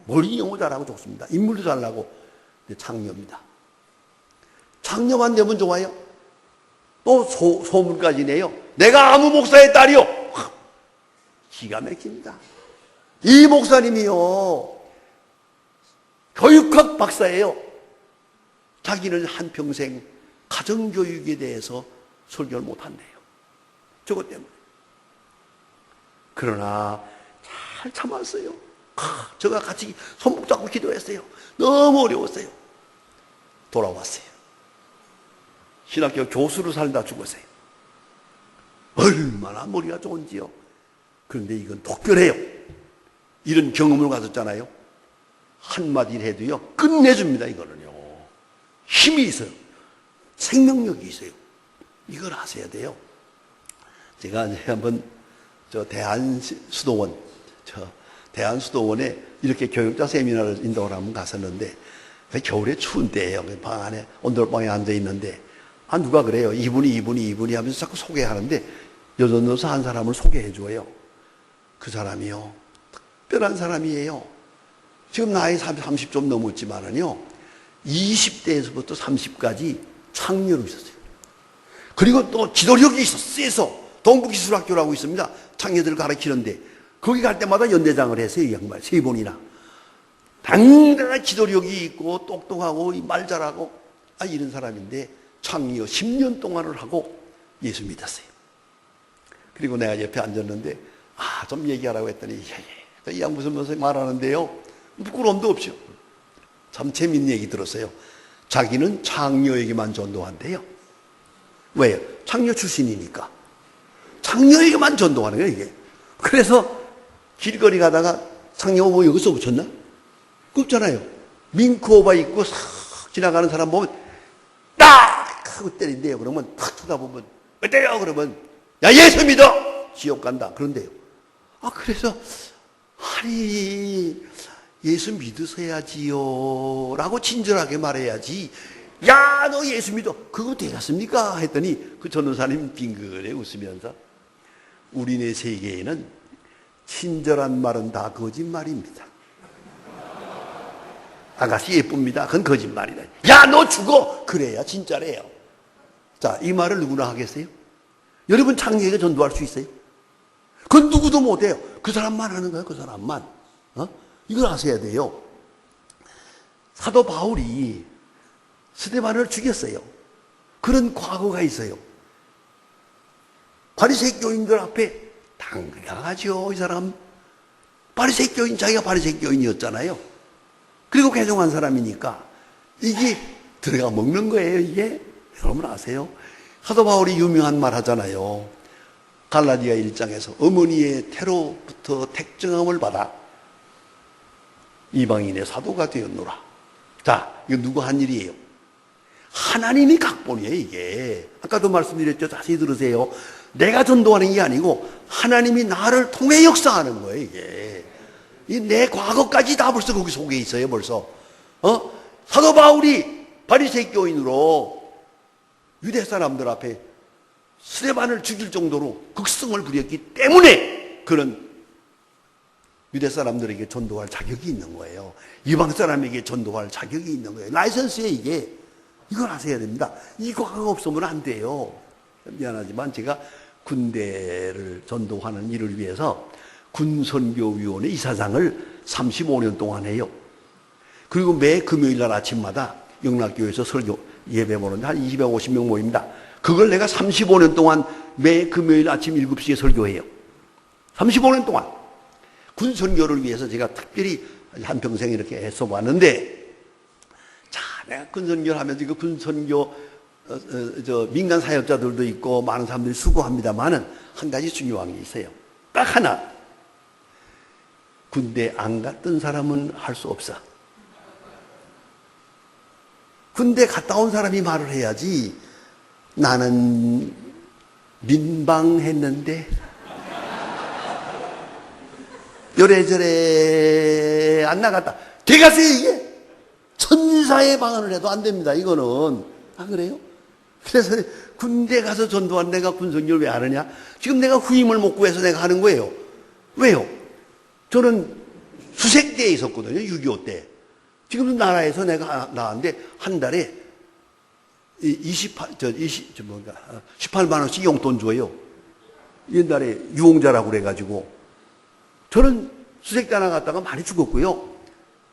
머리 영어 잘하고 좋습니다. 인물도 잘나고. 장녀입니다. 장녀만 되면 좋아요. 또 소문까지 내요. 내가 아무 목사의 딸이요. 기가 막힙니다. 이 목사님이요, 교육학 박사예요. 자기는 한평생 가정교육에 대해서 설교를 못한대요. 저것 때문에. 그러나 잘 참았어요. 저가 같이 손목 잡고 기도했어요. 너무 어려웠어요. 돌아왔어요. 신학교 교수로 살다 죽었어요. 얼마나 머리가 좋은지요. 그런데 이건 독별해요. 이런 경험을 가졌잖아요. 한마디를 해도요, 끝내줍니다, 이거는요. 힘이 있어요. 생명력이 있어요. 이걸 아셔야 돼요. 제가 한번 대한수도원에 이렇게 교육자 세미나를 인도를 한번 갔었는데, 겨울에 추운 때예요. 방 안에 온돌방에 앉아 있는데, 누가 그래요. 이분이 하면서 자꾸 소개하는데, 여전여서 한 사람을 소개해 줘요. 그 사람이요, 특별한 사람이에요. 지금 나이 30 좀 넘었지만은요, 20대에서부터 30까지 창녀로 있었어요. 그리고 또 지도력이 있어. 동부기술학교라고 있습니다. 창녀들을 가르치는데, 거기 갈 때마다 연대장을 했어요, 이 양반. 3번이나. 당당한 지도력이 있고, 똑똑하고, 말 잘하고, 이런 사람인데, 창녀 10년 동안을 하고 예수 믿었어요. 그리고 내가 옆에 앉았는데, 좀 얘기하라고 했더니, 이 양반 무슨 말하는데요. 부끄러움도 없죠. 참 재밌는 얘기 들었어요. 자기는 창녀에게만 전도한대요. 왜요? 창녀 출신이니까. 창녀에게만 전도하는 거예요, 이게. 그래서 길거리 가다가 창녀 뭐 여기서 붙였나? 없잖아요. 밍크오바 입고 싹 지나가는 사람 보면 딱 하고 때린대요. 그러면 탁 쳐다보면 어때요? 그러면 야, 예수 믿어! 지옥 간다. 그런데요. 그래서 예수 믿으셔야지요 라고 친절하게 말해야지, 야, 너 예수 믿어, 그거 되겠습니까? 했더니 그 전도사님 빙그레 웃으면서, 우리네 세계에는 친절한 말은 다 거짓말입니다. 아가씨 예쁩니다. 그건 거짓말이다. 야, 너 죽어! 그래야 진짜래요. 자, 이 말을 누구나 하겠어요? 여러분 창녀에게 전도할 수 있어요? 그건 누구도 못해요. 그 사람만 하는 거예요. 그 사람만. 이걸 아셔야 돼요. 사도 바울이 스데반을 죽였어요. 그런 과거가 있어요. 바리새인 교인들 앞에 당당하죠, 이 사람. 바리새인 교인, 자기가 바리새인 교인이었잖아요. 그리고 개종한 사람이니까 이게 들어가 먹는 거예요, 이게. 여러분 아세요? 사도 바울이 유명한 말 하잖아요. 갈라디아 1장에서 어머니의 태로부터 택정함을 받아 이방인의 사도가 되었노라. 자, 이거 누구 한 일이에요? 하나님이 각본이에요, 이게. 아까도 말씀드렸죠. 자세히 들으세요. 내가 전도하는 게 아니고 하나님이 나를 통해 역사하는 거예요, 이게. 내 과거까지 다 벌써 거기 속에 있어요, 벌써. 사도 바울이 바리새인 교인으로 유대 사람들 앞에 스데반을 죽일 정도로 극성을 부렸기 때문에 그런 유대 사람들에게 전도할 자격이 있는 거예요. 이방 사람에게 전도할 자격이 있는 거예요. 라이선스에 이게. 이걸 아셔야 됩니다. 이 과거가 없으면 안 돼요. 미안하지만 제가 군대를 전도하는 일을 위해서 군선교위원회 이사장을 35년 동안 해요. 그리고 매 금요일 날 아침마다 영락교회에서 설교 예배 보는데 한 250명 모입니다. 그걸 내가 35년 동안 매 금요일 아침 7시에 설교해요. 35년 동안. 군 선교를 위해서 제가 특별히 한평생 이렇게 애써 왔는데, 자, 내가 군 선교를 하면서 이거 군 선교, 민간 사역자들도 있고 많은 사람들이 수고합니다만은 한 가지 중요한 게 있어요. 딱 하나. 군대 안 갔던 사람은 할 수 없어. 군대 갔다 온 사람이 말을 해야지. 나는 민방했는데 요래저래 안 나갔다. 대가세요 이게. 천사의 방언을 해도 안 됩니다. 이거는. 아 그래요? 그래서 군대 가서 전도한 내가 군선교를 왜 하느냐? 지금 내가 후임을 못 구해서 내가 하는 거예요. 왜요? 저는 수색대에 있었거든요. 6.25 때. 지금 나라에서 내가 나왔는데 한 달에 18만 원씩 용돈 줘요. 옛날에 유공자라고 그래가지고. 저는 수색대 하나 갔다가 많이 죽었고요.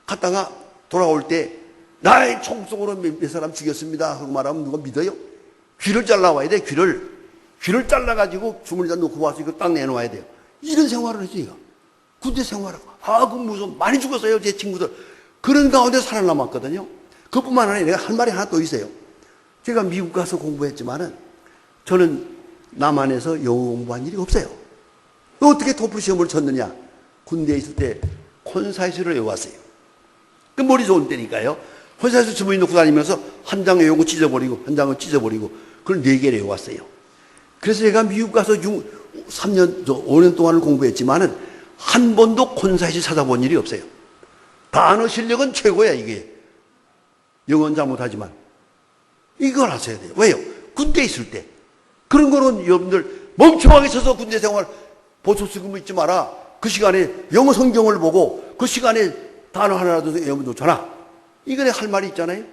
갔다가 돌아올 때 나의 총 쏘고로 몇 사람 죽였습니다 하고 말하면 누가 믿어요? 귀를 잘라와야 돼. 귀를 잘라가지고 주머니에다 놓고 와서 이거 딱 내놓아야 돼요. 이런 생활을 했으니까. 군대 생활을. 그 무슨 많이 죽었어요. 제 친구들. 그런 가운데 살아남았거든요. 그뿐만 아니라 내가 할 말이 하나 또 있어요. 제가 미국 가서 공부했지만은 저는 남한에서 영어 공부한 일이 없어요. 어떻게 토플 시험을 쳤느냐? 군대에 있을 때 콘사이트를 외웠어요. 그 머리 좋은 때니까요. 콘사이트 주머니 놓고 다니면서 한 장 외우고 찢어버리고 한 장을 찢어버리고 그걸 4개를 외웠어요. 그래서 제가 미국 가서 3년, 5년 동안을 공부했지만은 한 번도 콘사이트 찾아본 일이 없어요. 단어 실력은 최고야 이게. 영어는 잘못하지만. 이걸 하셔야 돼요. 왜요? 군대에 있을 때. 그런 거는 여러분들 멍청하게 서서 군대 생활 보초 쓰고 있지 마라. 그 시간에 영어 성경을 보고 그 시간에 단어 하나라도 외우면 좋잖아. 이거에 할 말이 있잖아요.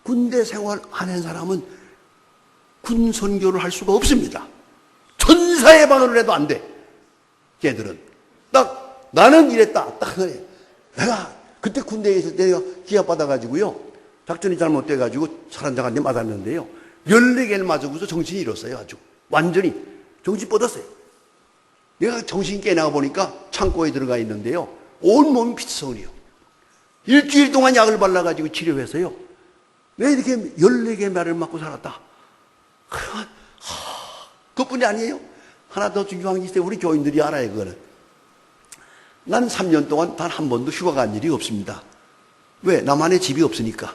군대 생활 안 한 사람은 군 선교를 할 수가 없습니다. 천사의 방언을 해도 안 돼. 걔들은. 딱 나는 이랬다. 딱 그래. 내가 그때 군대에 있을 때 내가 기합받아가지고요. 작전이 잘못돼가지고 사람장한테 맞았는데요. 14개를 맞아서 정신이 잃었어요. 아주. 완전히. 정신 뻗었어요. 내가 정신 깨나가 보니까 창고에 들어가 있는데요. 온몸이 피투성이요. 일주일 동안 약을 발라가지고 치료해서요. 왜 이렇게 14개 말을 맞고 살았다. 그뿐이 아니에요. 하나 더 중요한 게 있어요. 우리 교인들이 알아요. 그거는. 난 3년 동안 단 한 번도 휴가 간 일이 없습니다. 왜? 나만의 집이 없으니까.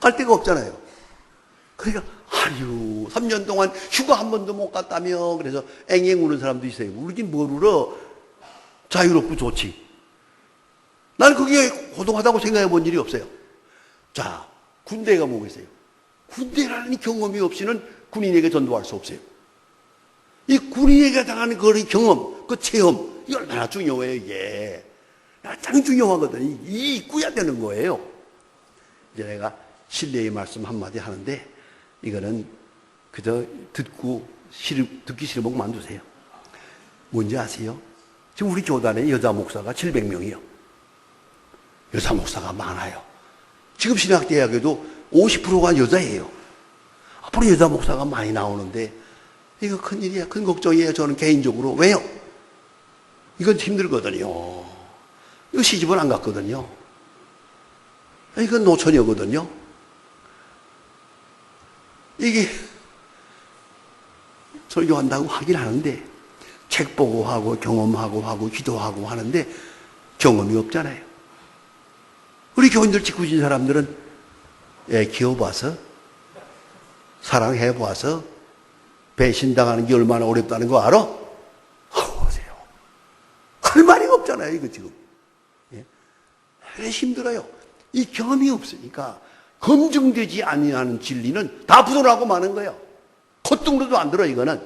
갈 데가 없잖아요. 그러니까 3년 동안 휴가 한 번도 못 갔다며. 그래서 앵앵 우는 사람도 있어요. 울긴 뭘 울어. 자유롭고 좋지. 난 그게 고통하다고 생각해 본 일이 없어요. 자, 군대가 뭐겠어요? 군대라는 경험이 없이는 군인에게 전도할 수 없어요. 이 군인에게 당하는 그 경험, 그 체험, 이게 얼마나 중요해요, 이게. 가장 중요하거든요. 이 입구야 되는 거예요. 이제 내가 신뢰의 말씀 한마디 하는데, 이거는 그저 듣기 싫으면 그만두세요. 뭔지 아세요? 지금 우리 교단에 여자 목사가 700명이요. 여자 목사가 많아요. 지금 신학대학에도 50%가 여자예요. 앞으로 여자 목사가 많이 나오는데, 이거 큰일이야. 큰 걱정이에요. 저는 개인적으로. 왜요? 이건 힘들거든요. 이거 시집을 안 갔거든요. 이건 노처녀거든요. 이게 설교한다고 하긴 하는데 책 보고 하고 경험하고 하고 기도하고 하는데 경험이 없잖아요. 우리 교인들 직구진 사람들은 애 키워봐서 사랑해봐서 배신당하는 게 얼마나 어렵다는 거 알아? 보세요. 할 말이 없잖아요, 이거 지금. 예? 그래 힘들어요. 이 경험이 없으니까 검증되지 아니하는 진리는 다 부정하고 마는 거예요. 콧등으로도 안 들어, 이거는.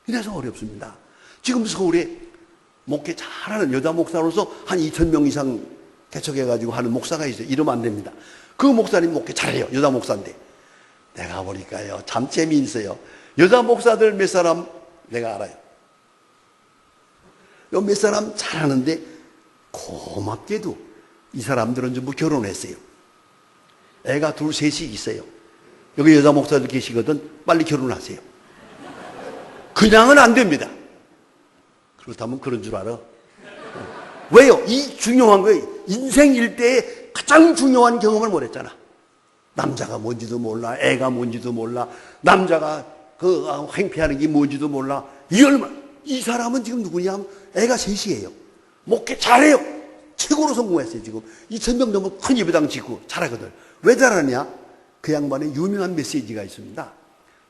이래서 어렵습니다. 지금 서울에 목회 잘하는 여자 목사로서 한 2,000명 이상 개척해가지고 하는 목사가 있어요. 이러면 안 됩니다. 그 목사님 목회 잘해요. 여자 목사인데. 내가 보니까요, 참 재미있어요. 여자 목사들 몇 사람 내가 알아요. 몇 사람 잘하는데 고맙게도 이 사람들은 전부 결혼했어요. 애가 둘, 셋이 있어요. 여기 여자 목사들 계시거든. 빨리 결혼하세요. 그냥은 안 됩니다. 그렇다면 그런 줄 알아. 왜요? 이 중요한 거예요. 인생 일대에 가장 중요한 경험을 못 했잖아. 남자가 뭔지도 몰라. 애가 뭔지도 몰라. 남자가 그 행패하는 게 뭔지도 몰라. 이 사람은 지금 누구냐 하면 애가 셋이에요. 목회 잘해요. 최고로 성공했어요. 지금 2,000명 넘은 큰 예배당 짓고 잘하거든. 왜 잘하냐? 그 양반의 유명한 메시지가 있습니다.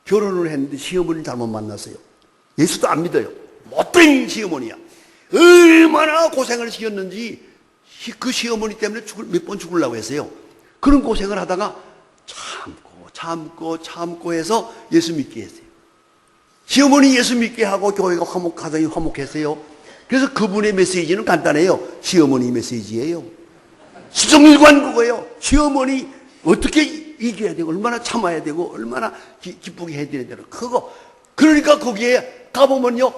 결혼을 했는데 시어머니를 잘못 만났어요. 예수도 안 믿어요. 못된 시어머니야. 얼마나 고생을 시켰는지 그 시어머니 때문에 몇 번 죽으려고 했어요. 그런 고생을 하다가 참고 해서 예수 믿게 했어요. 시어머니 예수 믿게 하고 교회가 가정이 화목했어요. 그래서 그분의 메시지는 간단해요. 시어머니 메시지예요. 수정일관 그거예요. 시어머니 어떻게 이겨야 되고 얼마나 참아야 되고 얼마나 기쁘게 해드려야 되나 그거. 그러니까 거기에 가보면요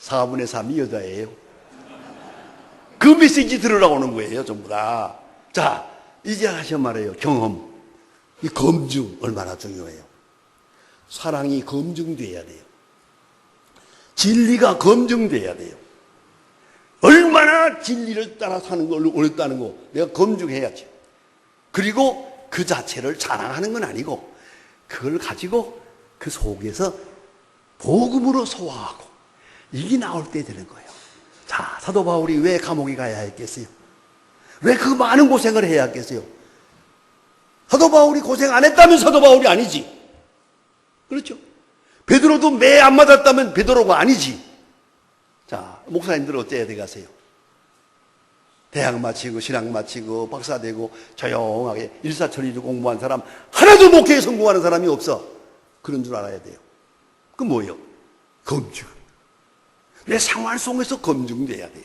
4분의 3이 여자예요. 그 메시지 들으라오는 거예요 전부 다. 자 이제 하셔 말해요. 경험, 이 검증 얼마나 중요해요. 사랑이 검증돼야 돼요. 진리가 검증돼야 돼요. 얼마나 진리를 따라 사는 걸 옳다는 거 내가 검증해야지. 그리고 그 자체를 자랑하는 건 아니고 그걸 가지고 그 속에서 복음으로 소화하고 이게 나올 때 되는 거예요. 자, 사도 바울이 왜 감옥에 가야 했겠어요? 왜 그 많은 고생을 해야 했겠어요? 사도 바울이 고생 안 했다면 사도 바울이 아니지. 그렇죠? 베드로도 매 안 맞았다면 베드로가 아니지. 자, 목사님들 어때야 돼가세요? 대학 마치고 신학 마치고 박사 되고 조용하게 일사천리로 공부한 사람 하나도 목회에 성공하는 사람이 없어. 그런 줄 알아야 돼요. 그 뭐예요? 검증. 내 생활 속에서 검증돼야 돼요.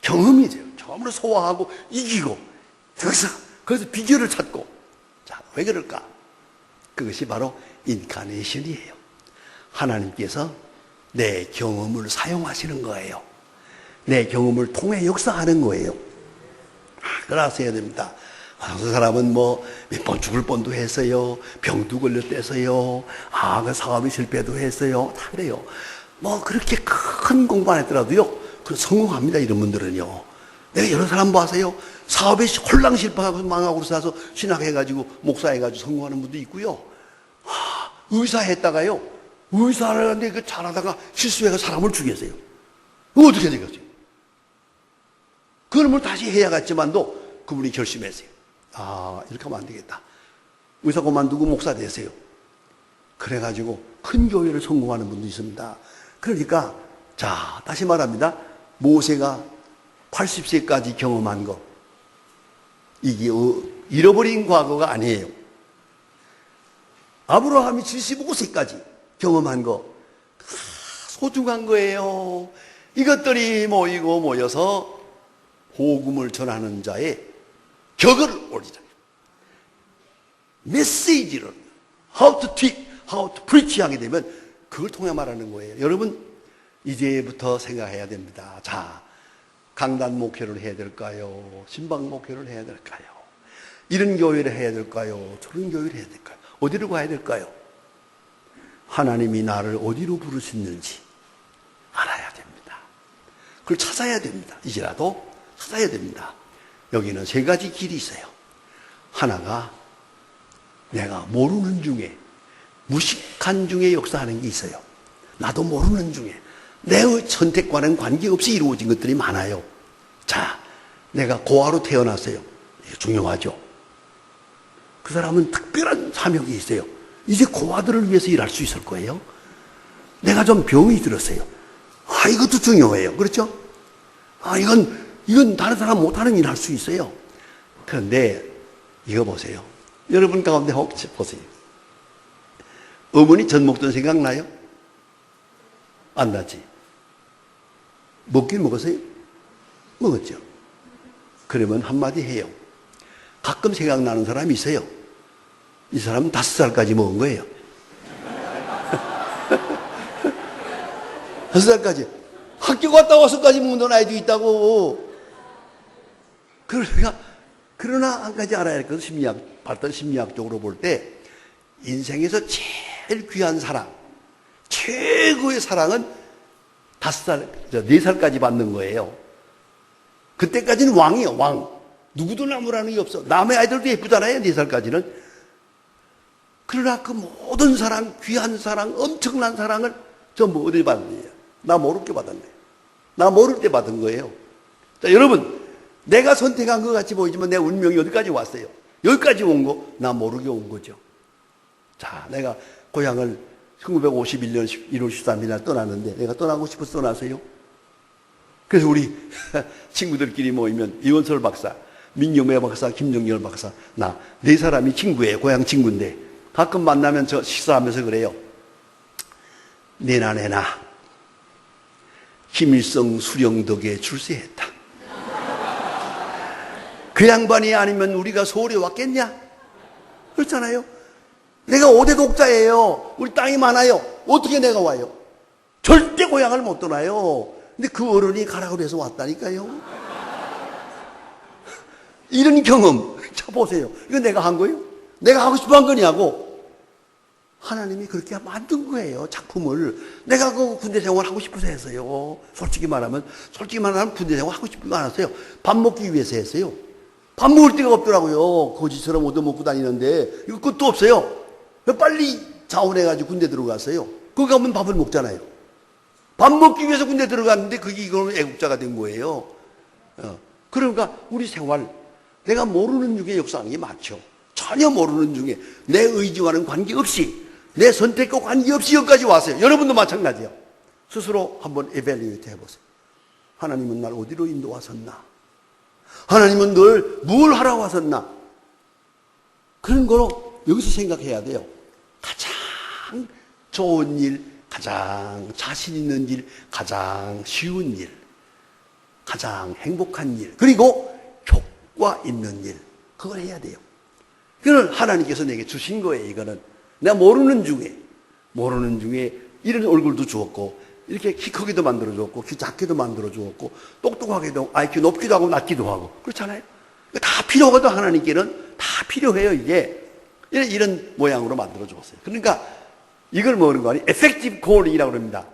경험이 돼요. 경험으로 소화하고 이기고 그래서 비결을 찾고. 자, 왜 그럴까? 그것이 바로 인카네이션이에요. 하나님께서 내 경험을 사용하시는 거예요. 내 경험을 통해 역사하는 거예요. 그래서 해야 됩니다. 그 사람은 뭐 몇 번 죽을 뻔도 했어요. 병도 걸렸대서요. 그 사업이 실패도 했어요. 다 그래요. 뭐 그렇게 큰 공부 안 했더라도요. 그 성공합니다. 이런 분들은요. 내가 여러 사람 봐서요. 사업에 홀랑 실패하고 망하고 그래서 신학해가지고 목사해가지고 성공하는 분도 있고요. 의사 했다가요. 의사를 하는데 그 잘하다가 실수해서 사람을 죽였어요. 그거 어떻게 되겠어요? 그러면 다시 해야겠지만도 그분이 결심했어요. 이렇게 하면 안 되겠다. 의사 그만두고 목사 되세요. 그래가지고 큰 교회를 성공하는 분도 있습니다. 그러니까 자 다시 말합니다. 모세가 80세까지 경험한 거 이게 잃어버린 과거가 아니에요. 아브라함이 75세까지 경험한 거 소중한 거예요. 이것들이 모여서 복음을 전하는 자의 격을 올리자. 메시지를 how to teach, how to preach 하게 되면 그걸 통해 말하는 거예요. 여러분 이제부터 생각해야 됩니다. 자, 강단 목회를 해야 될까요? 신방 목회를 해야 될까요? 이런 교회를 해야 될까요? 저런 교회를 해야 될까요? 어디로 가야 될까요? 하나님이 나를 어디로 부르셨는지 알아야 됩니다. 그걸 찾아야 됩니다. 이제라도 찾아야 됩니다. 여기는 세 가지 길이 있어요. 하나가 내가 모르는 중에 무식한 중에 역사하는 게 있어요. 나도 모르는 중에 내 선택과는 관계없이 이루어진 것들이 많아요. 자, 내가 고아로 태어났어요. 이게 중요하죠. 그 사람은 특별한 사명이 있어요. 이제 고아들을 위해서 일할 수 있을 거예요. 내가 좀 병이 들었어요. 이것도 중요해요. 그렇죠? 이건 다른 사람 못하는 일 할 수 있어요. 그런데 이거 보세요. 여러분 가운데 혹시 보세요. 어머니 전 먹던 생각나요? 안 나지? 먹긴 먹었어요? 먹었죠. 그러면 한마디 해요. 가끔 생각나는 사람이 있어요. 이 사람은 5살까지 먹은 거예요. 5살까지. 학교 갔다 와서까지 묻는 아이도 있다고. 그러나 한 가지 알아야 할 것은 발달 심리학적으로 볼 때 인생에서 제일 귀한 사랑, 최고의 사랑은 4살까지 받는 거예요. 그때까지는 왕이에요, 왕. 누구도 나무라는 게 없어. 남의 아이들도 예쁘잖아요, 4살까지는. 그러나 그 모든 사랑, 귀한 사랑, 엄청난 사랑을 전부 어디 받은 거예요? 나 모를 게 받은 거예요. 나 모를 때 받은 거예요. 자, 여러분, 내가 선택한 것 같이 보이지만 내 운명이 어디까지 왔어요? 여기까지 온 거, 나 모르게 온 거죠. 자, 내가 고향을 1951년 1월 13일 날 떠났는데 내가 떠나고 싶어서 떠나서요. 그래서 우리 친구들끼리 모이면 이원설 박사, 민경매 박사, 김정열 박사, 나 네 사람이 친구예요. 고향 친구인데 가끔 만나면 저 식사하면서 그래요. 내나 김일성 수령 덕에 출세했다. 그 양반이 아니면 우리가 서울에 왔겠냐? 그렇잖아요. 내가 5대 독자예요. 우리 땅이 많아요. 어떻게 내가 와요? 절대 고향을 못 떠나요. 근데 그 어른이 가라고 해서 왔다니까요. 이런 경험, 자 보세요. 이거 내가 한 거예요? 내가 하고 싶어 한 거냐고. 하나님이 그렇게 만든 거예요, 작품을. 내가 그 군대 생활 하고 싶어서 했어요. 솔직히 말하면 군대 생활 하고 싶은 거 안 했어요. 밥 먹기 위해서 했어요. 밥 먹을 데가 없더라고요. 거지처럼 얻어먹고 다니는데 이거 끝도 없어요. 빨리 자원해가지고 군대 들어갔어요. 거기 가면 밥을 먹잖아요. 밥 먹기 위해서 군대 들어갔는데 그게 이거는 애국자가 된 거예요. 그러니까 우리 생활, 내가 모르는 중에 역사하는 게 많죠. 전혀 모르는 중에 내 의지와는 관계없이, 내 선택과 관계없이 여기까지 왔어요. 여러분도 마찬가지예요. 스스로 한번 에밸리에이트 해보세요. 하나님은 날 어디로 인도하셨나? 하나님은 늘 뭘 하러 왔었나? 그런 거로 여기서 생각해야 돼요. 가장 좋은 일, 가장 자신 있는 일, 가장 쉬운 일, 가장 행복한 일, 그리고 효과 있는 일, 그걸 해야 돼요. 그걸 하나님께서 내게 주신 거예요. 이거는 내가 모르는 중에 이런 얼굴도 주었고, 이렇게 키 크기도 만들어 주었고, 키 작게도 만들어 주었고, 똑똑하게도, IQ 높기도 하고 낮기도 하고, 그렇잖아요. 다 필요하거든. 하나님께는 다 필요해요. 이게 이런 모양으로 만들어 주었어요. 그러니까 이걸 뭐는 거 아니? effective calling이라고 합니다.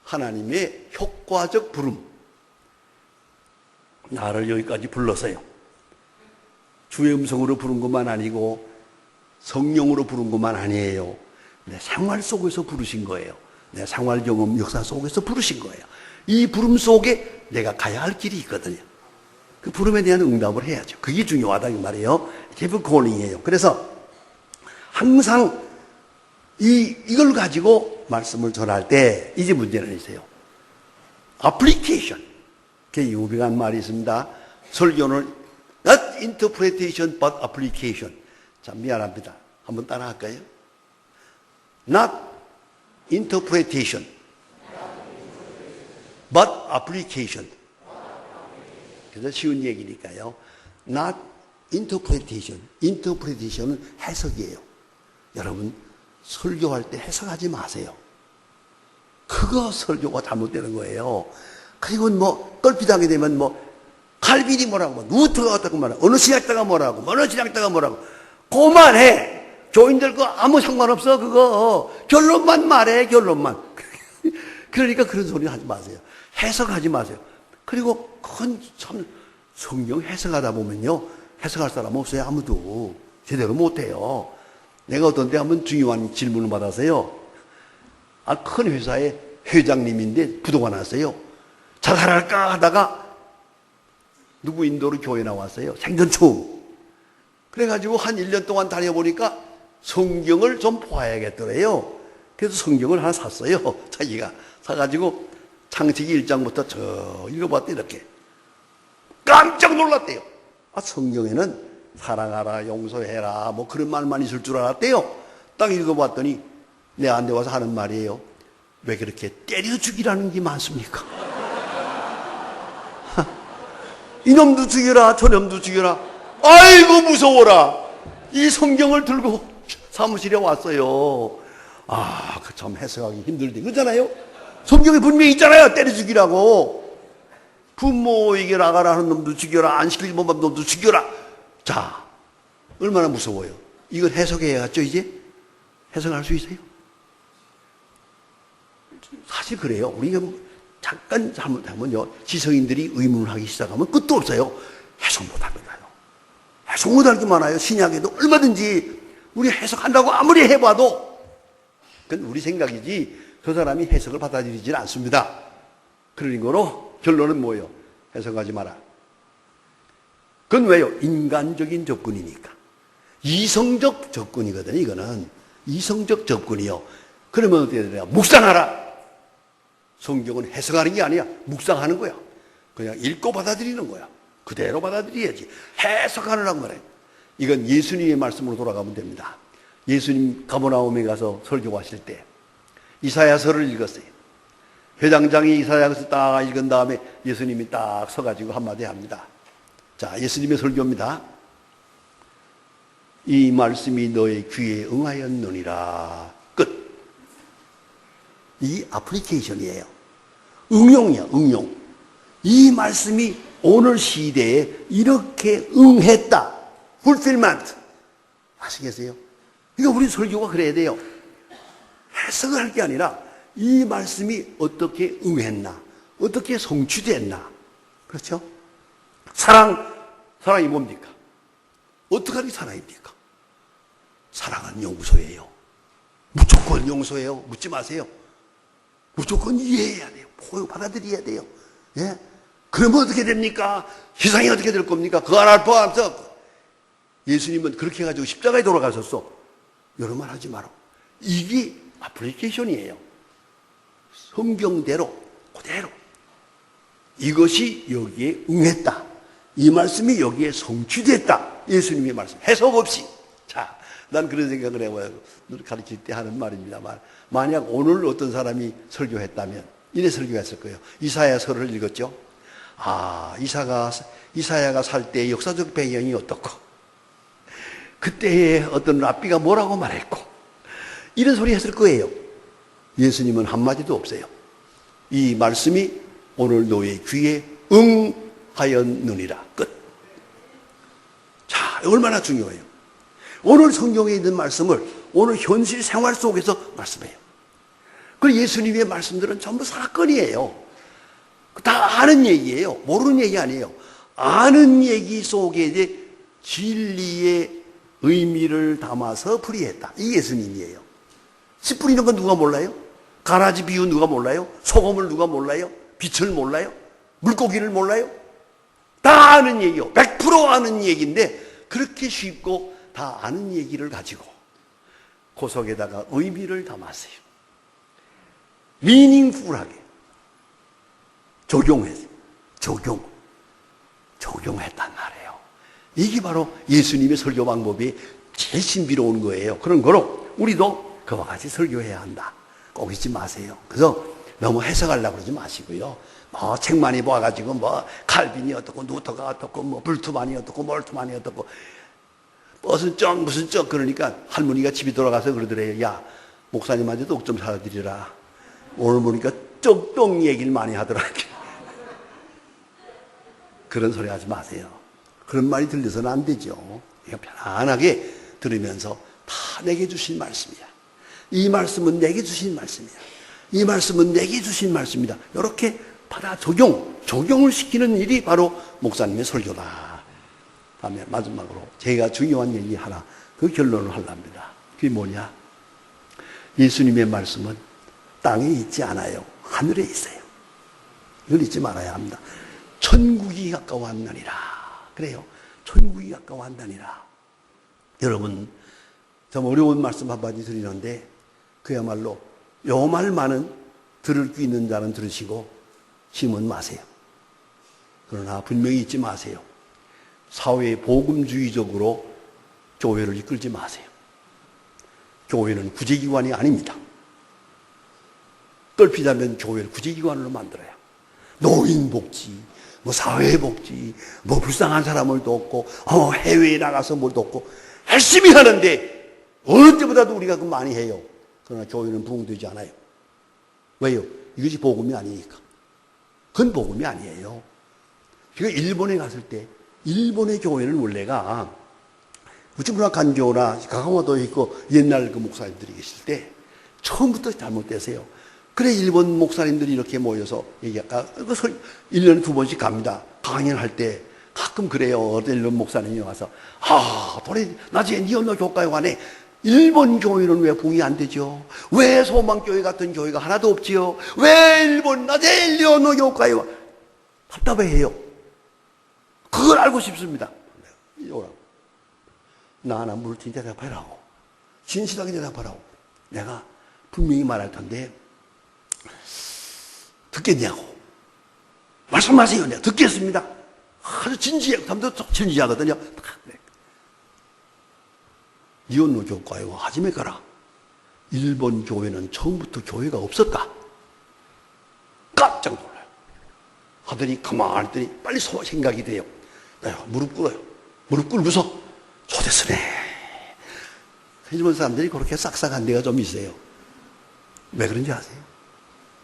하나님의 효과적 부름. 나를 여기까지 불렀어요. 주의 음성으로 부른 것만 아니고 성령으로 부른 것만 아니에요. 내 생활 속에서 부르신 거예요. 내 생활 경험 역사 속에서 부르신 거예요. 이 부름 속에 내가 가야 할 길이 있거든요. 그 부름에 대한 응답을 해야죠. 그게 중요하다 이 말이에요. effective calling이에요. 그래서 항상 이걸 가지고 말씀을 전할 때 이제 문제는 있어요. application. 그 유명한 말이 있습니다. 설교는 not interpretation but application. 자, 미안합니다. 한번 따라 할까요? Not interpretation but application. 그래서 쉬운 얘기니까요. Not interpretation. interpretation은 해석이에요. 여러분, 설교할 때 해석하지 마세요. 그거 설교가 잘못되는 거예요. 그리고 껄핏하게 되면 칼빈이 뭐라고, 루터가 어떻게 말하고, 어느 신학자가 뭐라고, 어느 신학자가 뭐라고. 그만해. 교인들 거 아무 상관없어, 그거. 결론만 말해, 결론만. 그러니까 그런 소리 하지 마세요. 해석하지 마세요. 그리고 참 성경 해석하다 보면요, 해석할 사람 없어요. 아무도 제대로 못해요. 내가 어떤 때 한번 중요한 질문을 받아서요, 큰 회사의 회장님인데 부도가 났어요. 자살할까 하다가 누구 인도로 교회 나왔어요. 생전 처음. 그래가지고 한 1년 동안 다녀보니까 성경을 좀 봐야겠더래요. 그래서 성경을 하나 샀어요. 자기가 사가지고 창세기 1장부터 저 읽어봤더니 이렇게 깜짝 놀랐대요. 성경에는 사랑하라, 용서해라, 그런 말만 있을 줄 알았대요. 딱 읽어봤더니 내한테 와서 하는 말이에요. 왜 그렇게 때려 죽이라는 게 많습니까? 이놈도 죽여라, 저놈도 죽여라. 아이고 무서워라. 이 성경을 들고 사무실에 왔어요. 그 참 해석하기 힘들대. 그렇잖아요? 성경에 분명히 있잖아요. 때려 죽이라고. 부모에게 나가라 하는 놈도 죽여라. 안 시킬 놈도 죽여라. 자, 얼마나 무서워요. 이걸 해석해야겠죠, 이제? 해석할 수 있어요? 사실 그래요. 우리가 잠깐 잘못하면요, 지성인들이 의문을 하기 시작하면 끝도 없어요. 해석 못합니다요. 해석 못할 게 많아요. 신약에도 얼마든지 우리 해석한다고 아무리 해봐도 그건 우리 생각이지 저 사람이 해석을 받아들이지는 않습니다. 그러니 거로 결론은 뭐예요? 해석하지 마라. 그건 왜요? 인간적인 접근이니까. 이성적 접근이거든요. 이거는 이성적 접근이요. 그러면 어떻게 되냐? 묵상하라. 성경은 해석하는 게 아니야. 묵상하는 거야. 그냥 읽고 받아들이는 거야. 그대로 받아들여야지. 해석하느라고 말해. 이건 예수님의 말씀으로 돌아가면 됩니다. 예수님 가버나움에 가서 설교하실 때 이사야서를 읽었어요. 회장장이 이사야서 딱 읽은 다음에 예수님이 딱 서가지고 한마디 합니다. 자, 예수님의 설교입니다. 이 말씀이 너의 귀에 응하였느니라. 끝. 이 애플리케이션이에요. 응용이야, 응용. 이 말씀이 오늘 시대에 이렇게 응했다. fulfillment. 아시겠어요? 그러니까 우리 설교가 그래야 돼요. 해석을 할 게 아니라 이 말씀이 어떻게 응했나, 어떻게 성취됐나. 그렇죠? 사랑이 뭡니까? 어떻게 하는 게 사랑입니까? 사랑은 용서예요. 무조건 용서해요. 묻지 마세요. 무조건 이해해야 돼요. 받아들여야 돼요. 예? 그러면 어떻게 됩니까? 희생이 어떻게 될 겁니까? 그거 하나를 포함해서 예수님은 그렇게 해가지고 십자가에 돌아가셨어. 여러 말 하지 마라. 이게 애플리케이션이에요. 성경대로 그대로 이것이 여기에 응했다. 이 말씀이 여기에 성취됐다. 예수님의 말씀 해석 없이. 자, 난 그런 생각을 해봐요. 가르칠 때 하는 말입니다만, 만약 오늘 어떤 사람이 설교했다면 이래 설교했을 거예요. 이사야서를 읽었죠. 아, 이사야가 살 때 역사적 배경이 어떻고, 그때의 어떤 랍비가 뭐라고 말했고, 이런 소리 했을 거예요. 예수님은 한마디도 없어요. 이 말씀이 오늘 너의 귀에 응하였느니라. 끝. 자, 얼마나 중요해요. 오늘 성경에 있는 말씀을 오늘 현실 생활 속에서 말씀해요. 그리고 예수님의 말씀들은 전부 사건이에요. 다 아는 얘기예요. 모르는 얘기 아니에요. 아는 얘기 속에 이제 진리의 의미를 담아서 풀이했다. 이 예수님이에요. 씨 뿌리는 건 누가 몰라요? 가라지 비유 누가 몰라요? 소금을 누가 몰라요? 빛을 몰라요? 물고기를 몰라요? 다 아는 얘기요. 100% 아는 얘기인데 그렇게 쉽고 다 아는 얘기를 가지고 그 속에다가 의미를 담았어요. 미닝풀하게 적용했단 말이에요. 이게 바로 예수님의 설교 방법이 제일 신비로운 거예요. 그런 거로 우리도 그와 같이 설교해야 한다. 꼭 잊지 마세요. 그래서 너무 해석하려고 그러지 마시고요. 뭐 책 많이 봐가지고 뭐 칼빈이 어떻고 누터가 어떻고 뭐 불투만이 어떻고 몰투만이 어떻고 무슨 쩍 그러니까 할머니가 집에 돌아가서 그러더래요. 야, 목사님한테 떡 좀 사드리라. 오늘 보니까 쪽똥 얘기를 많이 하더라고요. 그런 소리 하지 마세요. 그런 말이 들려서는 안 되죠. 편안하게 들으면서 다 내게 주신 말씀이야. 이 말씀은 내게 주신 말씀이야. 이 말씀은 내게 주신 말씀이다. 이렇게 받아 적용을 시키는 일이 바로 목사님의 설교다. 다음에 마지막으로 제가 중요한 얘기 하나, 그 결론을 하려합니다. 그게 뭐냐? 예수님의 말씀은 땅에 있지 않아요. 하늘에 있어요. 이걸 잊지 말아야 합니다. 천국이 가까워한다니라. 그래요. 천국이 가까워한다니라. 여러분, 좀 어려운 말씀 한마디 드리는데 그야말로 요 말만은 들을 수 있는 자는 들으시고 심은 마세요. 그러나 분명히 잊지 마세요. 사회에 복음주의적으로 교회를 이끌지 마세요. 교회는 구제기관이 아닙니다. 떨피자면 교회를 구제기관으로 만들어요. 노인복지, 뭐 사회복지, 뭐 불쌍한 사람을 돕고, 해외에 나가서 뭘 돕고, 열심히 하는데, 어느 때보다도 우리가 그 많이 해요. 그러나 교회는 부흥되지 않아요. 왜요? 이것이 복음이 아니니까. 그건 복음이 아니에요. 제가 일본에 갔을 때 일본의 교회는 원래가 우치무라 간교나 가가모도에 있고 옛날 그 목사님들이 계실 때 처음부터 잘못됐어요. 그래 일본 목사님들이 이렇게 모여서 얘기할까? 1년에 2번씩 갑니다. 강연할 때 가끔 그래요. 어떤 일본 목사님이 와서 도리 나중에 니혼노 교과에 관해 일본 교회는 왜 붕이 안 되죠? 왜 소망교회 같은 교회가 하나도 없지요? 왜 일본 나중에 니혼노 교과에 답답해해요. 그걸 알고 싶습니다. 오라고. 나나 물 진짜 대답하라고. 진실하게 대답하라고. 내가 분명히 말할 텐데 듣겠냐고. 말씀하세요. 내가 듣겠습니다. 아주 진지해. 사람도 진지하거든요. 니혼노 교과에와 하지메 가라. 일본 교회는 처음부터 교회가 없었다. 깜짝 놀라요. 하더니 가만히 있더니 빨리 생각이 돼요. 무릎 꿇어요. 무릎 꿇고서 소대스네. 일본 사람들이 그렇게 싹싹한 데가 좀 있어요. 왜 그런지 아세요?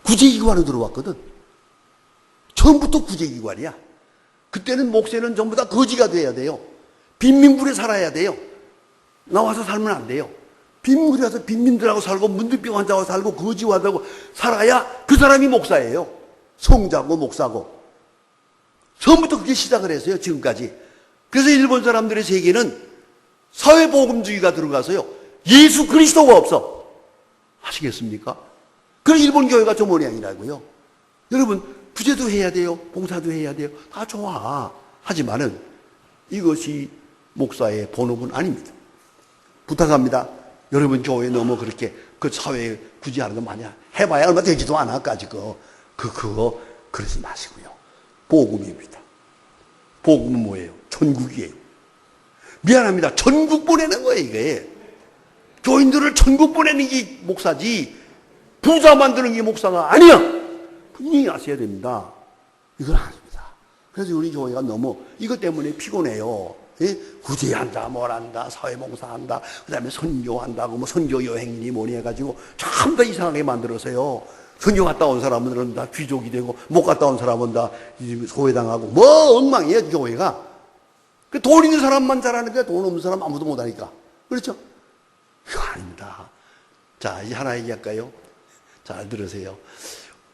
구제기관으로 들어왔거든. 처음부터 구제기관이야. 그때는 목사는 전부 다 거지가 돼야 돼요. 빈민굴에 살아야 돼요. 나와서 살면 안 돼요. 빈민굴에 가서 빈민들하고 살고 문득병 환자하고 살고 거지하고 살아야 그 사람이 목사예요. 성자고 목사고. 처음부터 그게 시작을 했어요. 지금까지. 그래서 일본 사람들의 세계는 사회보금주의가 들어가서요. 예수 그리스도가 없어. 아시겠습니까? 그래서 일본 교회가 저 모양이라고요. 여러분 구제도 해야 돼요. 봉사도 해야 돼요. 다 좋아. 하지만은 이것이 목사의 본업은 아닙니다. 부탁합니다. 여러분 교회 너무 그렇게 그 사회에 구제하는 거 많이 해봐야 얼마 되지도 않아. 그거 그러지 마시고요. 복음입니다. 복음은 뭐예요? 전국이에요. 미안합니다. 전국 보내는 거예요, 이게. 교인들을 전국 보내는 게 목사지, 부자 만드는 게 목사가 아니야! 분명히 아셔야 됩니다. 이건 아닙니다. 그래서 우리 교회가 너무 이것 때문에 피곤해요. 예? 구제한다, 뭘 한다, 사회봉사한다, 그 다음에 선교한다고, 선교 여행이니 뭐니 해가지고 참 더 이상하게 만들어서요. 선교 갔다 온 사람들은 다 귀족이 되고, 못 갔다 온 사람은 다 소외당하고, 엉망이에요, 교회가. 돈 있는 사람만 잘하는데 돈 없는 사람 아무도 못하니까. 그렇죠? 이거 아닙니다. 자, 이제 하나 얘기할까요? 잘 들으세요.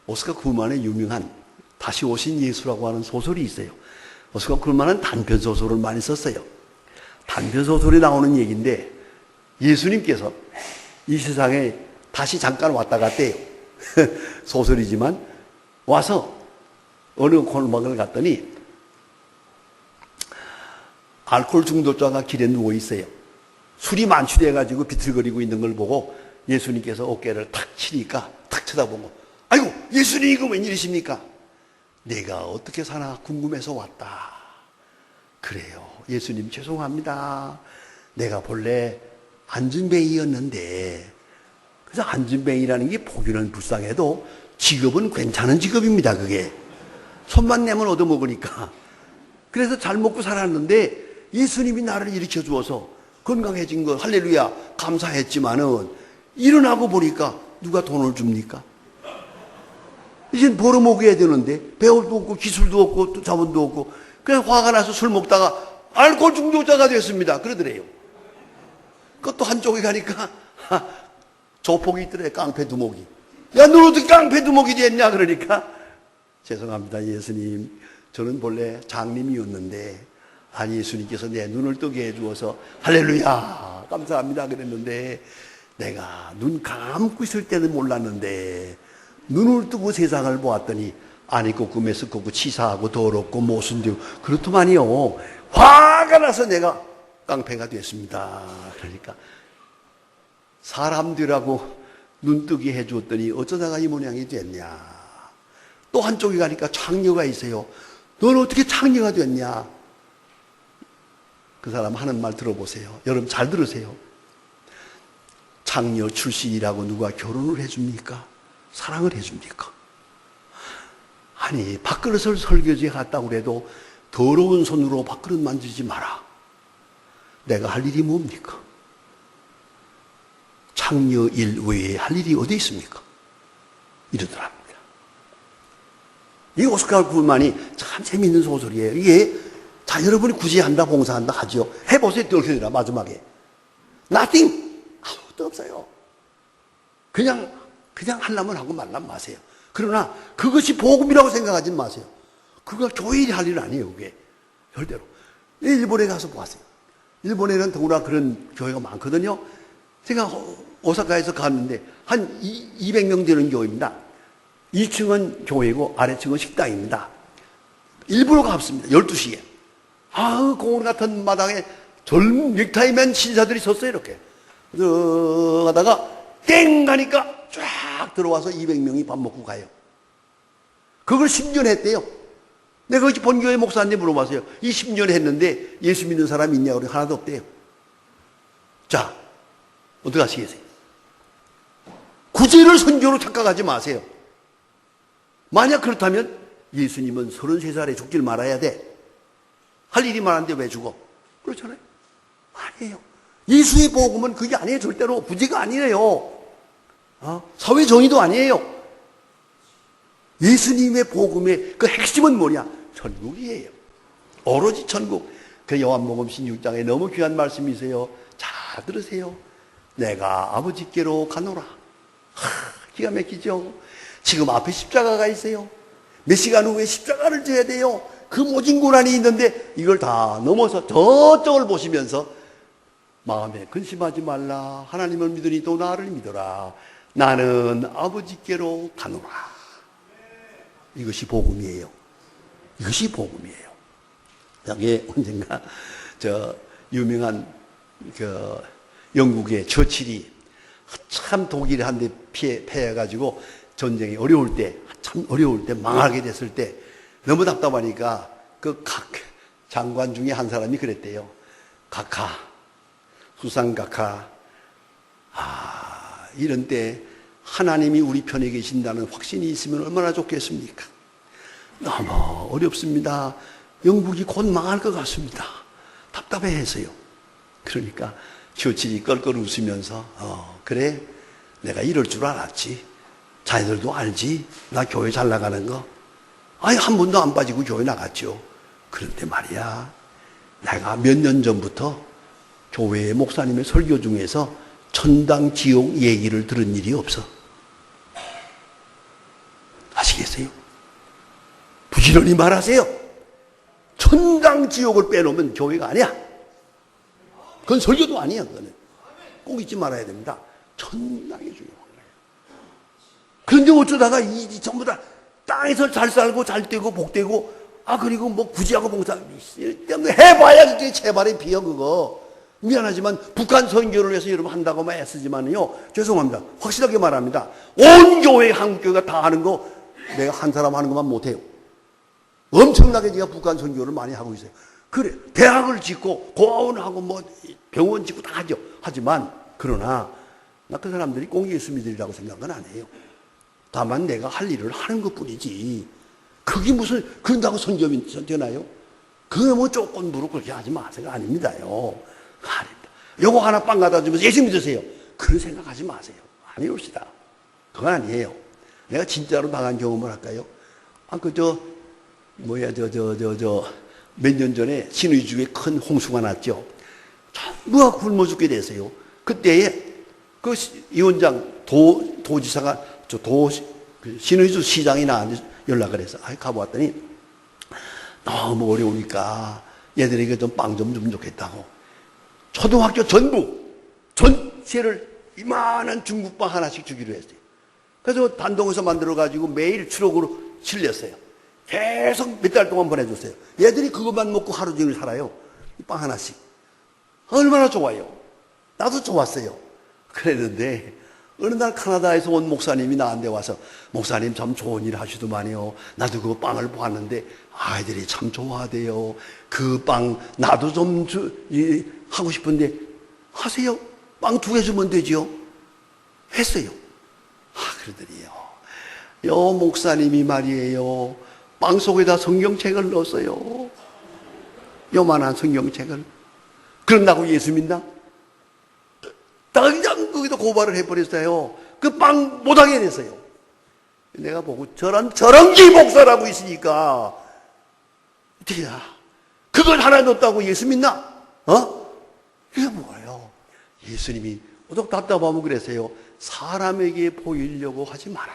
오스카 쿠만의 유명한 다시 오신 예수라고 하는 소설이 있어요. 오스카 쿠만은 단편소설을 많이 썼어요. 단편소설에 나오는 얘기인데 예수님께서 이 세상에 다시 잠깐 왔다 갔대요. 소설이지만 와서 어느 골목을 갔더니 알코올 중독자가 길에 누워 있어요. 술이 만취돼가지고 비틀거리고 있는 걸 보고 예수님께서 어깨를 탁 치니까 탁 쳐다보고, 아이고 예수님 이거 웬일이십니까? 내가 어떻게 사나 궁금해서 왔다. 그래요. 예수님 죄송합니다. 내가 본래 안진뱅이였는데, 그래서 안진뱅이라는 게 보기는 불쌍해도 직업은 괜찮은 직업입니다. 그게 손만 내면 얻어먹으니까. 그래서 잘 먹고 살았는데 예수님이 나를 일으켜 주어서 건강해진 거 할렐루야 감사했지만은 일어나고 보니까 누가 돈을 줍니까? 이제 벌어먹어야 되는데 배울도 없고 기술도 없고 또 자본도 없고, 그래서 화가 나서 술 먹다가 알코올 중독자가 됐습니다. 그러더래요. 그것도 한쪽에 가니까 조폭이 있더래. 깡패 두목이. 야, 너 어떻게 깡패 두목이 됐냐? 그러니까 죄송합니다 예수님, 저는 본래 장님이었는데 예수님께서 내 눈을 뜨게 해주어서 할렐루야 감사합니다 그랬는데, 내가 눈 감고 있을 때는 몰랐는데 눈을 뜨고 세상을 보았더니 안 입고 꿈에 썩고 치사하고 더럽고 모순되고 그렇더만요. 화가 나서 내가 깡패가 됐습니다. 그러니까 사람들하고 눈 뜨게 해주었더니 어쩌다가 이 모양이 됐냐. 또 한쪽에 가니까 창녀가 있어요. 너는 어떻게 창녀가 됐냐? 그 사람 하는 말 들어보세요. 여러분 잘 들으세요. 창녀 출신이라고 누가 결혼을 해줍니까? 사랑을 해줍니까? 아니, 밥그릇을 설교지에 갔다고 그래도 더러운 손으로 밥그릇 만지지 마라. 내가 할 일이 뭡니까? 창녀 일 외에 할 일이 어디 있습니까? 이러더랍니다. 이 오스카 굴만이 참 재밌는 소설이에요. 이게, 자, 여러분이 굳이 한다, 봉사한다 하죠. 해보세요, 어떻게 되나, 마지막에. Nothing. 아무것도 없어요. 그냥 하려면 하고 말라면 마세요. 그러나 그것이 복음이라고 생각하지 마세요. 그거 교회일이 할 일은 아니에요, 그게. 절대로. 일본에 가서 보았어요. 일본에는 더구나 그런 교회가 많거든요. 제가 오사카에서 갔는데 한 200명 되는 교회입니다. 2층은 교회고 아래층은 식당입니다. 일부러 갔습니다. 12시에. 공원 같은 마당에 젊은 넥타이맨 신사들이 섰어요, 이렇게. 들어가다가 땡 가니까 쫙 들어와서 200명이 밥 먹고 가요. 그걸 10년 했대요. 내가 그 본교회 목사한테 물어봤어요. 이 10년 했는데 예수 믿는 사람이 있냐고 그러니 하나도 없대요. 자, 어떻게 하시겠어요? 구제를 선교로 착각하지 마세요. 만약 그렇다면 예수님은 33살에 죽길 말아야 돼. 할 일이 많은데 왜 죽어? 그렇잖아요. 아니에요. 예수의 복음은 그게 아니에요. 절대로 부지가 아니에요. 사회 정의도 아니에요. 예수님의 복음의 그 핵심은 뭐냐? 천국이에요. 오로지 천국. 그 요한복음 16장에 너무 귀한 말씀이세요. 잘 들으세요. 내가 아버지께로 가노라. 기가 막히죠? 지금 앞에 십자가가 있어요. 몇 시간 후에 십자가를 져야 돼요. 그 모진 고난이 있는데 이걸 다 넘어서 저쪽을 보시면서 마음에 근심하지 말라. 하나님을 믿으니 또 나를 믿어라. 나는 아버지께로 가노라. 이것이 복음이에요. 이것이 복음이에요. 여기에 언젠가 유명한 영국의 처칠이 참 독일 한테 패해가지고 전쟁이 참 어려울 때 망하게 됐을 때 너무 답답하니까 그 각 장관 중에 한 사람이 그랬대요. 수상각하. 이런 때 하나님이 우리 편에 계신다는 확신이 있으면 얼마나 좋겠습니까? 너무 어렵습니다. 영국이 곧 망할 것 같습니다. 답답해해서요. 그러니까 처칠이 껄껄 웃으면서 그래, 내가 이럴 줄 알았지. 자네들도 알지? 나 교회 잘 나가는 거. 한 번도 안 빠지고 교회 나갔죠. 그런데 말이야, 내가 몇 년 전부터 교회 목사님의 설교 중에서 천당 지옥 얘기를 들은 일이 없어. 아시겠어요? 부지런히 말하세요. 천당 지옥을 빼놓으면 교회가 아니야. 그건 설교도 아니야. 그거는 꼭 잊지 말아야 됩니다. 천당이 중요한 거예요. 그런데 어쩌다가 이 전부 다 땅에서 잘 살고 잘 되고 복되고 그리고 뭐 구제하고 봉사 때문에 해봐야 그게 제발에 비어. 그거 미안하지만 북한 선교를 위해서 여러분 한다고만 애쓰지만요, 죄송합니다. 확실하게 말합니다. 온 교회 한국 교회가 다 하는 거 내가 한 사람 하는 것만 못해요. 엄청나게 제가 북한 선교를 많이 하고 있어요. 그래, 대학을 짓고 고아원하고 뭐 병원 짓고 다 하죠. 하지만 그러나 나 그 사람들이 꼭 예수 믿으리라고 생각은 안 해요. 다만 내가 할 일을 하는 것뿐이지. 그게 무슨 그런다고 선교민 되나요? 그게 뭐 조건부로 그렇게 하지 마세요. 아닙니다요. 아닙니다. 요거 하나 빵 갖다 주면서 예수 믿으세요. 그런 생각하지 마세요. 아니옵시다. 그건 아니에요. 내가 진짜로 당한 경험을 할까요? 몇 년 전에 신의주에 큰 홍수가 났죠. 전부가 굶어 죽게 됐어요. 그때에 그 위원장 도지사가 신의주 시장이 나한테 연락을 해서 가보았더니 너무 어려우니까 얘들에게 좀 빵 좀 주면 좋겠다고. 초등학교 전체를 이만한 중국빵 하나씩 주기로 했어요. 그래서 단동에서 만들어가지고 매일 추록으로 실렸어요. 계속 몇 달 동안 보내줬어요. 얘들이 그것만 먹고 하루 종일 살아요. 빵 하나씩. 얼마나 좋아요. 나도 좋았어요. 그랬는데 어느 날 카나다에서 온 목사님이 나한테 와서 목사님 참 좋은 일 하시더만요. 나도 그 빵을 보았는데 아이들이 참 좋아하대요. 그 빵 나도 좀 하고 싶은데 하세요. 빵 2개 주면 되죠. 했어요. 그러더니요. 요 목사님이 말이에요. 빵 속에다 성경책을 넣었어요. 요만한 성경책을. 그런다고 예수 믿나? 당장 거기다 고발을 해버렸어요. 그 빵 못하게 됐어요. 내가 보고 저런 기 목사라고 있으니까 어떻게야? 그걸 하나 넣었다고 예수 믿나? 이게 뭐예요? 예수님이 어떻게 답답하면 그랬어요. 사람에게 보이려고 하지 마라.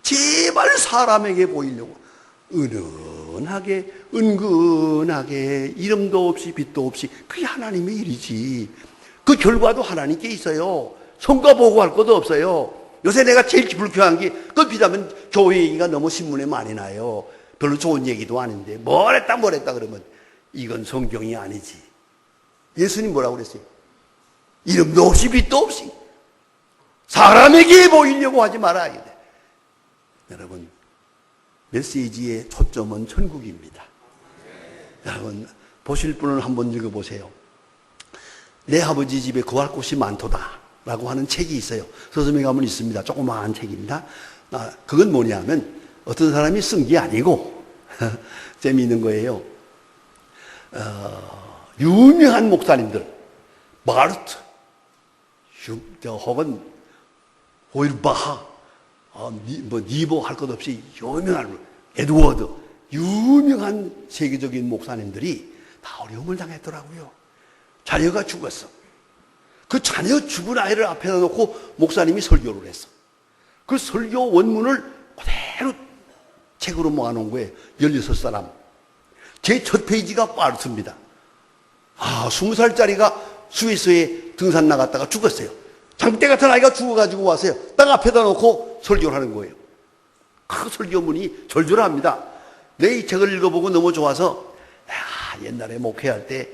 제발 사람에게 보이려고. 은은하게, 은근하게, 이름도 없이 빛도 없이. 그게 하나님의 일이지. 그 결과도 하나님께 있어요. 성과 보고할 것도 없어요. 요새 내가 제일 불쾌한 게, 그걸 비자면 교회 얘기가 너무 신문에 많이 나요. 별로 좋은 얘기도 아닌데, 뭘 했다 그러면, 이건 성경이 아니지. 예수님 뭐라고 그랬어요? 이름도 없이 빛도 없이. 사람에게 보이려고 하지 마라. 여러분, 메시지의 초점은 천국입니다. 여러분, 보실 분은 한번 읽어보세요. 내 아버지 집에 구할 곳이 많도다 라고 하는 책이 있어요. 서점에 가면 있습니다. 조그마한 책입니다. 그건 뭐냐면 어떤 사람이 쓴 게 아니고 재미있는 거예요. 유명한 목사님들, 마르트, 혹은 호일바하, 니보 할 것 없이 유명한 에드워드, 유명한 세계적인 목사님들이 다 어려움을 당했더라고요. 자녀가 죽었어. 그 자녀 죽은 아이를 앞에다 놓고 목사님이 설교를 했어. 그 설교 원문을 그대로 책으로 모아놓은 거예요. 16사람. 제 첫 페이지가 빠르습니다. 20살짜리가 스위스에 등산 나갔다가 죽었어요. 장대 같은 아이가 죽어가지고 왔어요. 딱 앞에다 놓고 설교를 하는 거예요. 그 설교문이 절절합니다. 내 이 책을 읽어보고 너무 좋아서 옛날에 목회할 때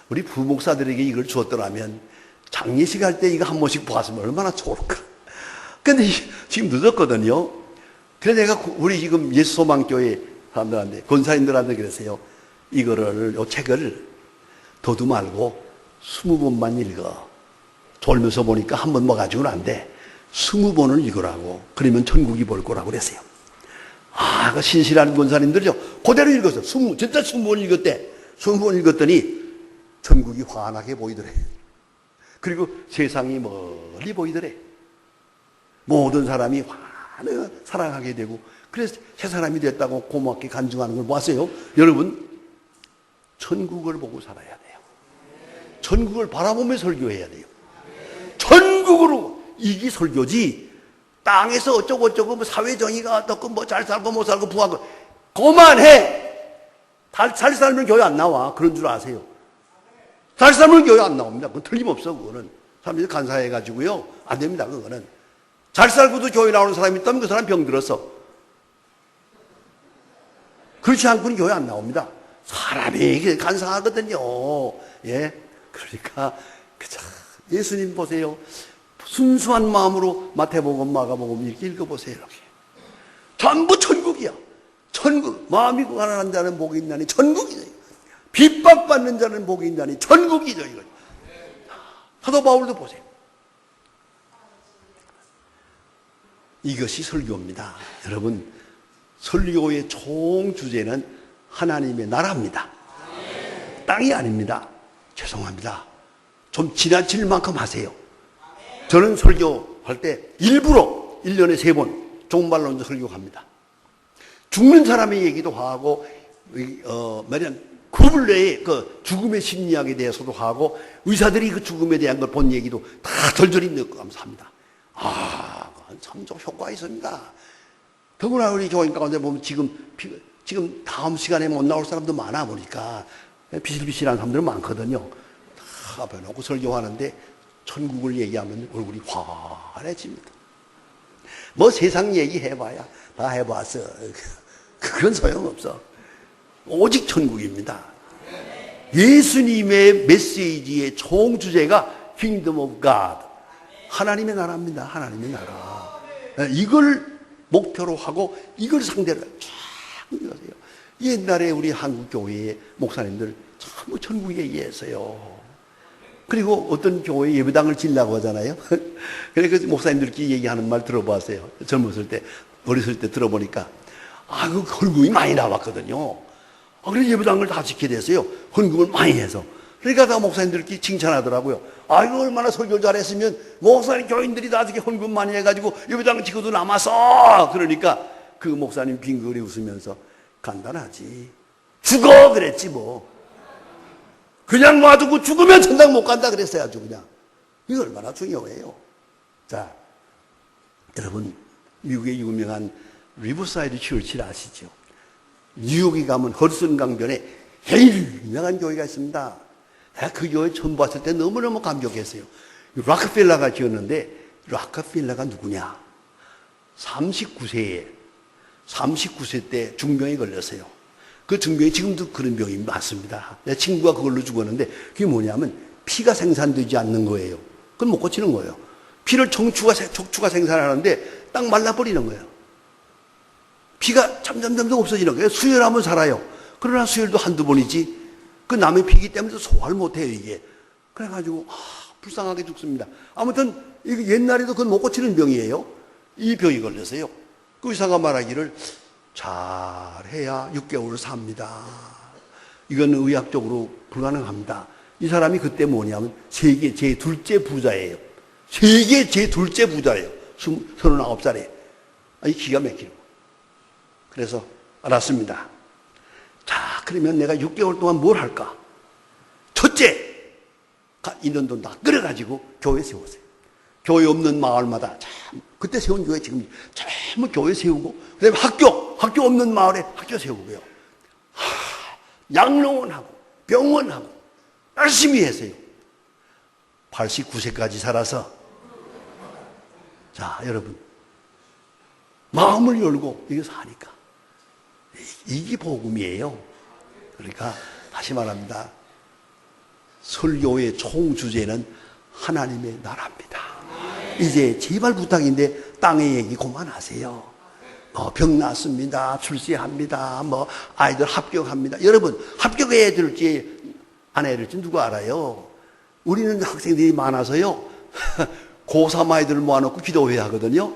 우리 부목사들에게 이걸 주었더라면 장례식 할 때 이거 한 번씩 보았으면 얼마나 좋을까. 근데 지금 늦었거든요. 그래서 내가 우리 지금 예수소망교회 사람들한테, 권사님들한테 그랬어요. 요 책을 더도 말고 20번만 읽어. 졸면서 보니까 한 번 뭐 가지고는 안 돼. 20번을 읽으라고. 그러면 천국이 볼 거라고 그랬어요. 그 신실한 권사님들이죠. 그대로 읽었어. 진짜 20번 읽었대. 20번 읽었더니 천국이 환하게 보이더래. 그리고 세상이 멀리 보이더래. 모든 사람이 환하게 사랑하게 되고, 그래서 새 사람이 됐다고 고맙게 간증하는 걸 보았어요. 여러분, 천국을 보고 살아야 돼요. 천국을 바라보며 설교해야 돼요. 천국으로, 이게 설교지. 땅에서 어쩌고 뭐 사회정의가 어떻고 뭐 잘 살고 못 살고 부하고 그만해. 잘 살면 교회 안 나와. 그런 줄 아세요. 잘 살면 교회 안 나옵니다. 그건 틀림없어. 그거는 사람들이 간사해가지고요, 안 됩니다. 그거는 잘 살고도 교회 나오는 사람이 있다면 그 사람 병들었어. 그렇지 않고는 교회 안 나옵니다. 사람이 간사하거든요. 예, 그러니까 예수님 보세요. 순수한 마음으로 마태복음, 마가복음 이렇게 읽어보세요. 이렇게. 전부 천국이야. 천국. 마음이 가난한 자는 복이 있나니 천국이죠. 핍박받는 자는 복이 있나니 천국이죠. 이거. 사도 바울도 보세요. 이것이 설교입니다. 여러분, 설교의 총 주제는 하나님의 나라입니다. 땅이 아닙니다. 죄송합니다. 좀 지나칠 만큼 하세요. 저는 설교할 때 일부러 1년에 3번 좋은 말로 설교합니다. 죽는 사람의 얘기도 하고, 구블레의 그 죽음의 심리학에 대해서도 하고, 의사들이 그 죽음에 대한 걸 본 얘기도 다 절절히 넣으면서 합니다. 참 효과가 있습니다. 더구나 우리 교인 가운데 보면 지금 다음 시간에 못 나올 사람도 많아 보니까 비실비실한 사람들은 많거든요. 다 앞에 놓고 설교하는데 천국을 얘기하면 얼굴이 환해집니다. 뭐 세상 얘기 해봐야 다 해봤어. 그건 소용없어. 오직 천국입니다. 예수님의 메시지의 총 주제가 Kingdom of God. 하나님의 나라입니다. 하나님의 나라. 이걸 목표로 하고 이걸 상대로 쫙 읽으세요. 옛날에 우리 한국 교회의 목사님들 전부 천국에 얘기했어요. 그리고 어떤 교회 예배당을 지으려고 하잖아요. 그래서 목사님들끼리 얘기하는 말 들어봤어요. 젊었을 때, 어렸을 때 들어보니까 그 헌금이 많이 나왔거든요. 그래서 예배당을 다 짓게 됐어요. 헌금을 많이 해서. 그러니까 다 목사님들끼리 칭찬하더라고요. 아이고, 얼마나 설교를 잘했으면 목사님 교인들이 다 어떻게 헌금 많이 해가지고 예배당 지고도 남았어. 그러니까 그 목사님 빙그레 웃으면서 간단하지. 죽어 그랬지 뭐. 그냥 놔두고 죽으면 천당 못 간다 그랬어요. 아주 그냥. 이거 얼마나 중요해요. 자, 여러분 미국의 유명한 리버사이드 처치를 아시죠? 뉴욕에 가면 허드슨 강변에 제일 유명한 교회가 있습니다. 내가 그 교회 처음 봤을 때 너무너무 감격했어요. 락펠러가 지었는데, 락펠러가 누구냐? 39세 때 중병에 걸렸어요. 그 중병이 지금도 그런 병이 많습니다. 내 친구가 그걸로 죽었는데, 그게 뭐냐면 피가 생산되지 않는 거예요. 그건 못 고치는 거예요. 피를 척추가 생산하는데 딱 말라버리는 거예요. 피가 점점 없어지는 거예요. 수혈하면 살아요. 그러나 수혈도 한두 번이지. 그 남의 피기 때문에 소화를 못해요, 이게. 그래가지고, 불쌍하게 죽습니다. 아무튼, 이게 옛날에도 그건 못 고치는 병이에요. 이 병이 걸렸어요. 그 의사가 말하기를, 잘해야 6개월 삽니다. 이건 의학적으로 불가능합니다. 이 사람이 그때 뭐냐면, 세계 제 둘째 부자예요. 세계 제 둘째 부자예요. 39살에. 이 기가 막히고. 그래서, 알았습니다. 자, 그러면 내가 6개월 동안 뭘 할까? 첫째, 있는 돈 다 끌어가지고 교회 세우세요. 교회 없는 마을마다 그때 세운 교회 지금 전부 교회 세우고, 그 다음에 학교 없는 마을에 학교 세우고요. 양로원하고 병원하고 열심히 했어요. 89세까지 살아서. 자, 여러분, 마음을 열고 이거 사니까. 이게 복음이에요. 그러니까 다시 말합니다. 설교의 총 주제는 하나님의 나라입니다. 이제 제발 부탁인데 땅의 얘기 그만하세요. 병 났습니다. 출세합니다. 아이들 합격합니다. 여러분, 합격해야 될지 안 해야 될지 누가 알아요? 우리는 학생들이 많아서요. 고3 아이들을 모아놓고 기도회 하거든요.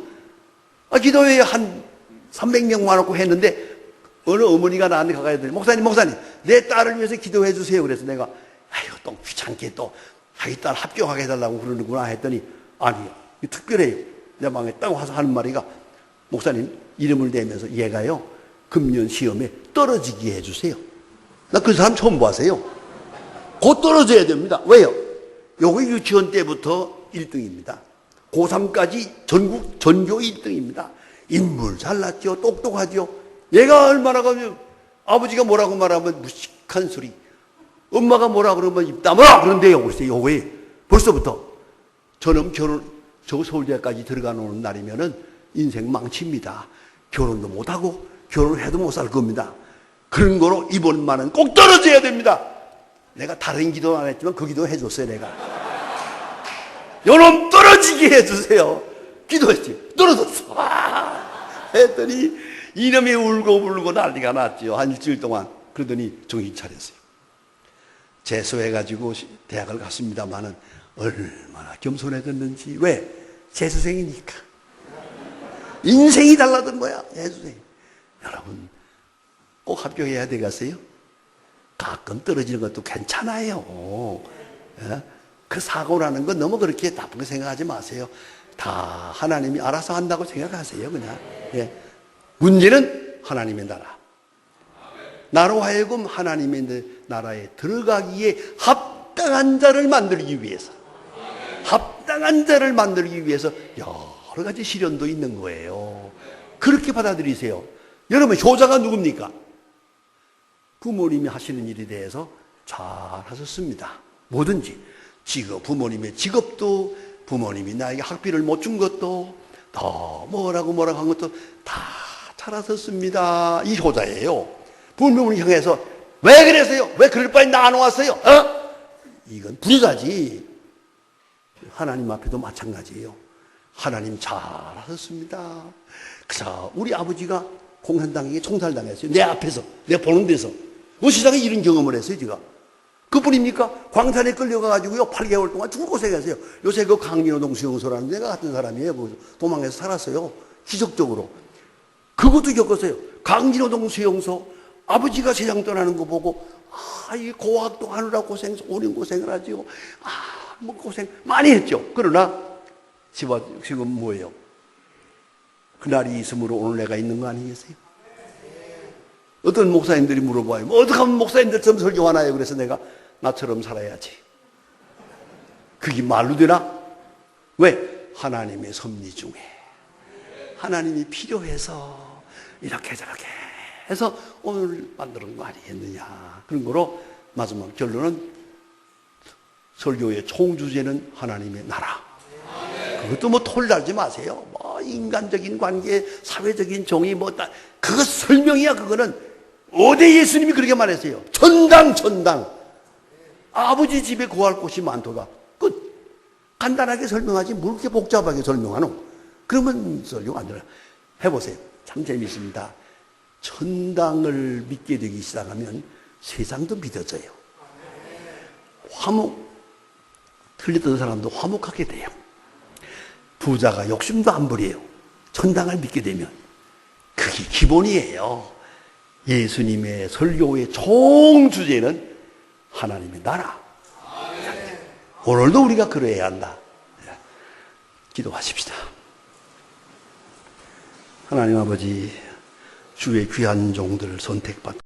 기도회에 한 300명 모아놓고 했는데 어느 어머니가 나한테 가까이 더니 목사님 내 딸을 위해서 기도해 주세요. 그래서 내가 아이고 또 귀찮게 또 자기 딸 합격하게 해달라고 그러는구나 했더니 아니요, 특별해요. 내 방에 딱 와서 하는 말이가 목사님 이름을 대면서 얘가요 금년 시험에 떨어지게 해주세요. 나 그 사람 처음 봤어요. 곧 떨어져야 됩니다. 왜요? 요거 유치원 때부터 1등입니다. 고3까지 전국 전교 1등입니다. 인물 잘났죠. 똑똑하죠. 얘가 얼마나 가면 아버지가 뭐라고 말하면 무식한 소리, 엄마가 뭐라 그러면 입 다물어 그런데요. 글쎄 요거에 벌써부터 저놈 저 서울대까지 들어가 놓는 날이면은 인생 망칩니다. 결혼도 못하고 결혼해도 못 살 겁니다. 그런 거로 이번만은 꼭 떨어져야 됩니다. 내가 다른 기도 안 했지만 그 기도 해줬어요. 내가 요놈 떨어지게 해주세요. 기도했지. 떨어졌어. 했더니 이놈이 울고 난리가 났죠. 한 일주일 동안. 그러더니 정신 차렸어요. 재수해가지고 대학을 갔습니다마는 얼마나 겸손해졌는지. 왜? 재수생이니까. 인생이 달라진 거야. 재수생. 여러분, 꼭 합격해야 되겠어요? 가끔 떨어지는 것도 괜찮아요. 예? 그 사고라는 건 너무 그렇게 나쁘게 생각하지 마세요. 다 하나님이 알아서 한다고 생각하세요. 그냥. 예. 문제는 하나님의 나라. 나로 하여금 하나님의 나라에 들어가기에 합당한 자를 만들기 위해서, 합당한 자를 만들기 위해서 여러 가지 시련도 있는 거예요. 그렇게 받아들이세요. 여러분, 효자가 누굽니까? 부모님이 하시는 일에 대해서 잘 하셨습니다. 뭐든지. 부모님의 직업도, 부모님이 나에게 학비를 못 준 것도, 더 뭐라고 한 것도 다 잘하셨습니다. 이 효자예요. 부모님을 향해서 왜 그랬어요? 왜 그럴 바에 나눠왔어요? 이건 불효자지. 하나님 앞에도 마찬가지예요. 하나님 잘하셨습니다. 그래서 우리 아버지가 공산당에게 총살당했어요. 내 앞에서, 내가 보는 데서. 그 시장에 이런 경험을 했어요, 제가. 그뿐입니까? 광산에 끌려가가지고요, 8개월 동안 죽고생했어요. 요새 그 강민호동 수용소라는 데가 같은 사람이에요. 도망해서 살았어요. 기적적으로. 그것도 겪었어요. 강진호동 수용소, 아버지가 세상 떠나는 거 보고, 이 고학도 하느라 오랜 고생을 하지요. 뭐 고생 많이 했죠. 그러나 지금 뭐예요? 그날이 있으므로 오늘 내가 있는 거 아니겠어요? 어떤 목사님들이 물어봐요. 뭐 어떻게 하면 목사님들처럼 설교하나요? 그래서 내가 나처럼 살아야지. 그게 말로 되나? 왜? 하나님의 섭리 중에 하나님이 필요해서 이렇게 저렇게 해서 오늘 만드는 거 아니겠느냐. 그런 거로 마지막 결론은 설교의 총주제는 하나님의 나라. 그것도 뭐 톨달지 마세요. 뭐 인간적인 관계, 사회적인 정의 그거 설명이야. 그거는 어디 예수님이 그렇게 말했어요. 천당. 아버지 집에 구할 곳이 많도다. 끝. 간단하게 설명하지 뭘 그렇게 복잡하게 설명하노? 그러면 설명 안 되나? 해보세요. 참 재밌습니다. 천당을 믿게 되기 시작하면 세상도 믿어져요. 틀렸던 사람도 화목하게 돼요. 부자가 욕심도 안 부려요. 천당을 믿게 되면. 그게 기본이에요. 예수님의 설교의 총주제는 하나님의 나라. 오늘도 우리가 그래야 한다. 기도하십시다. 하나님 아버지, 주의 귀한 종들 선택받고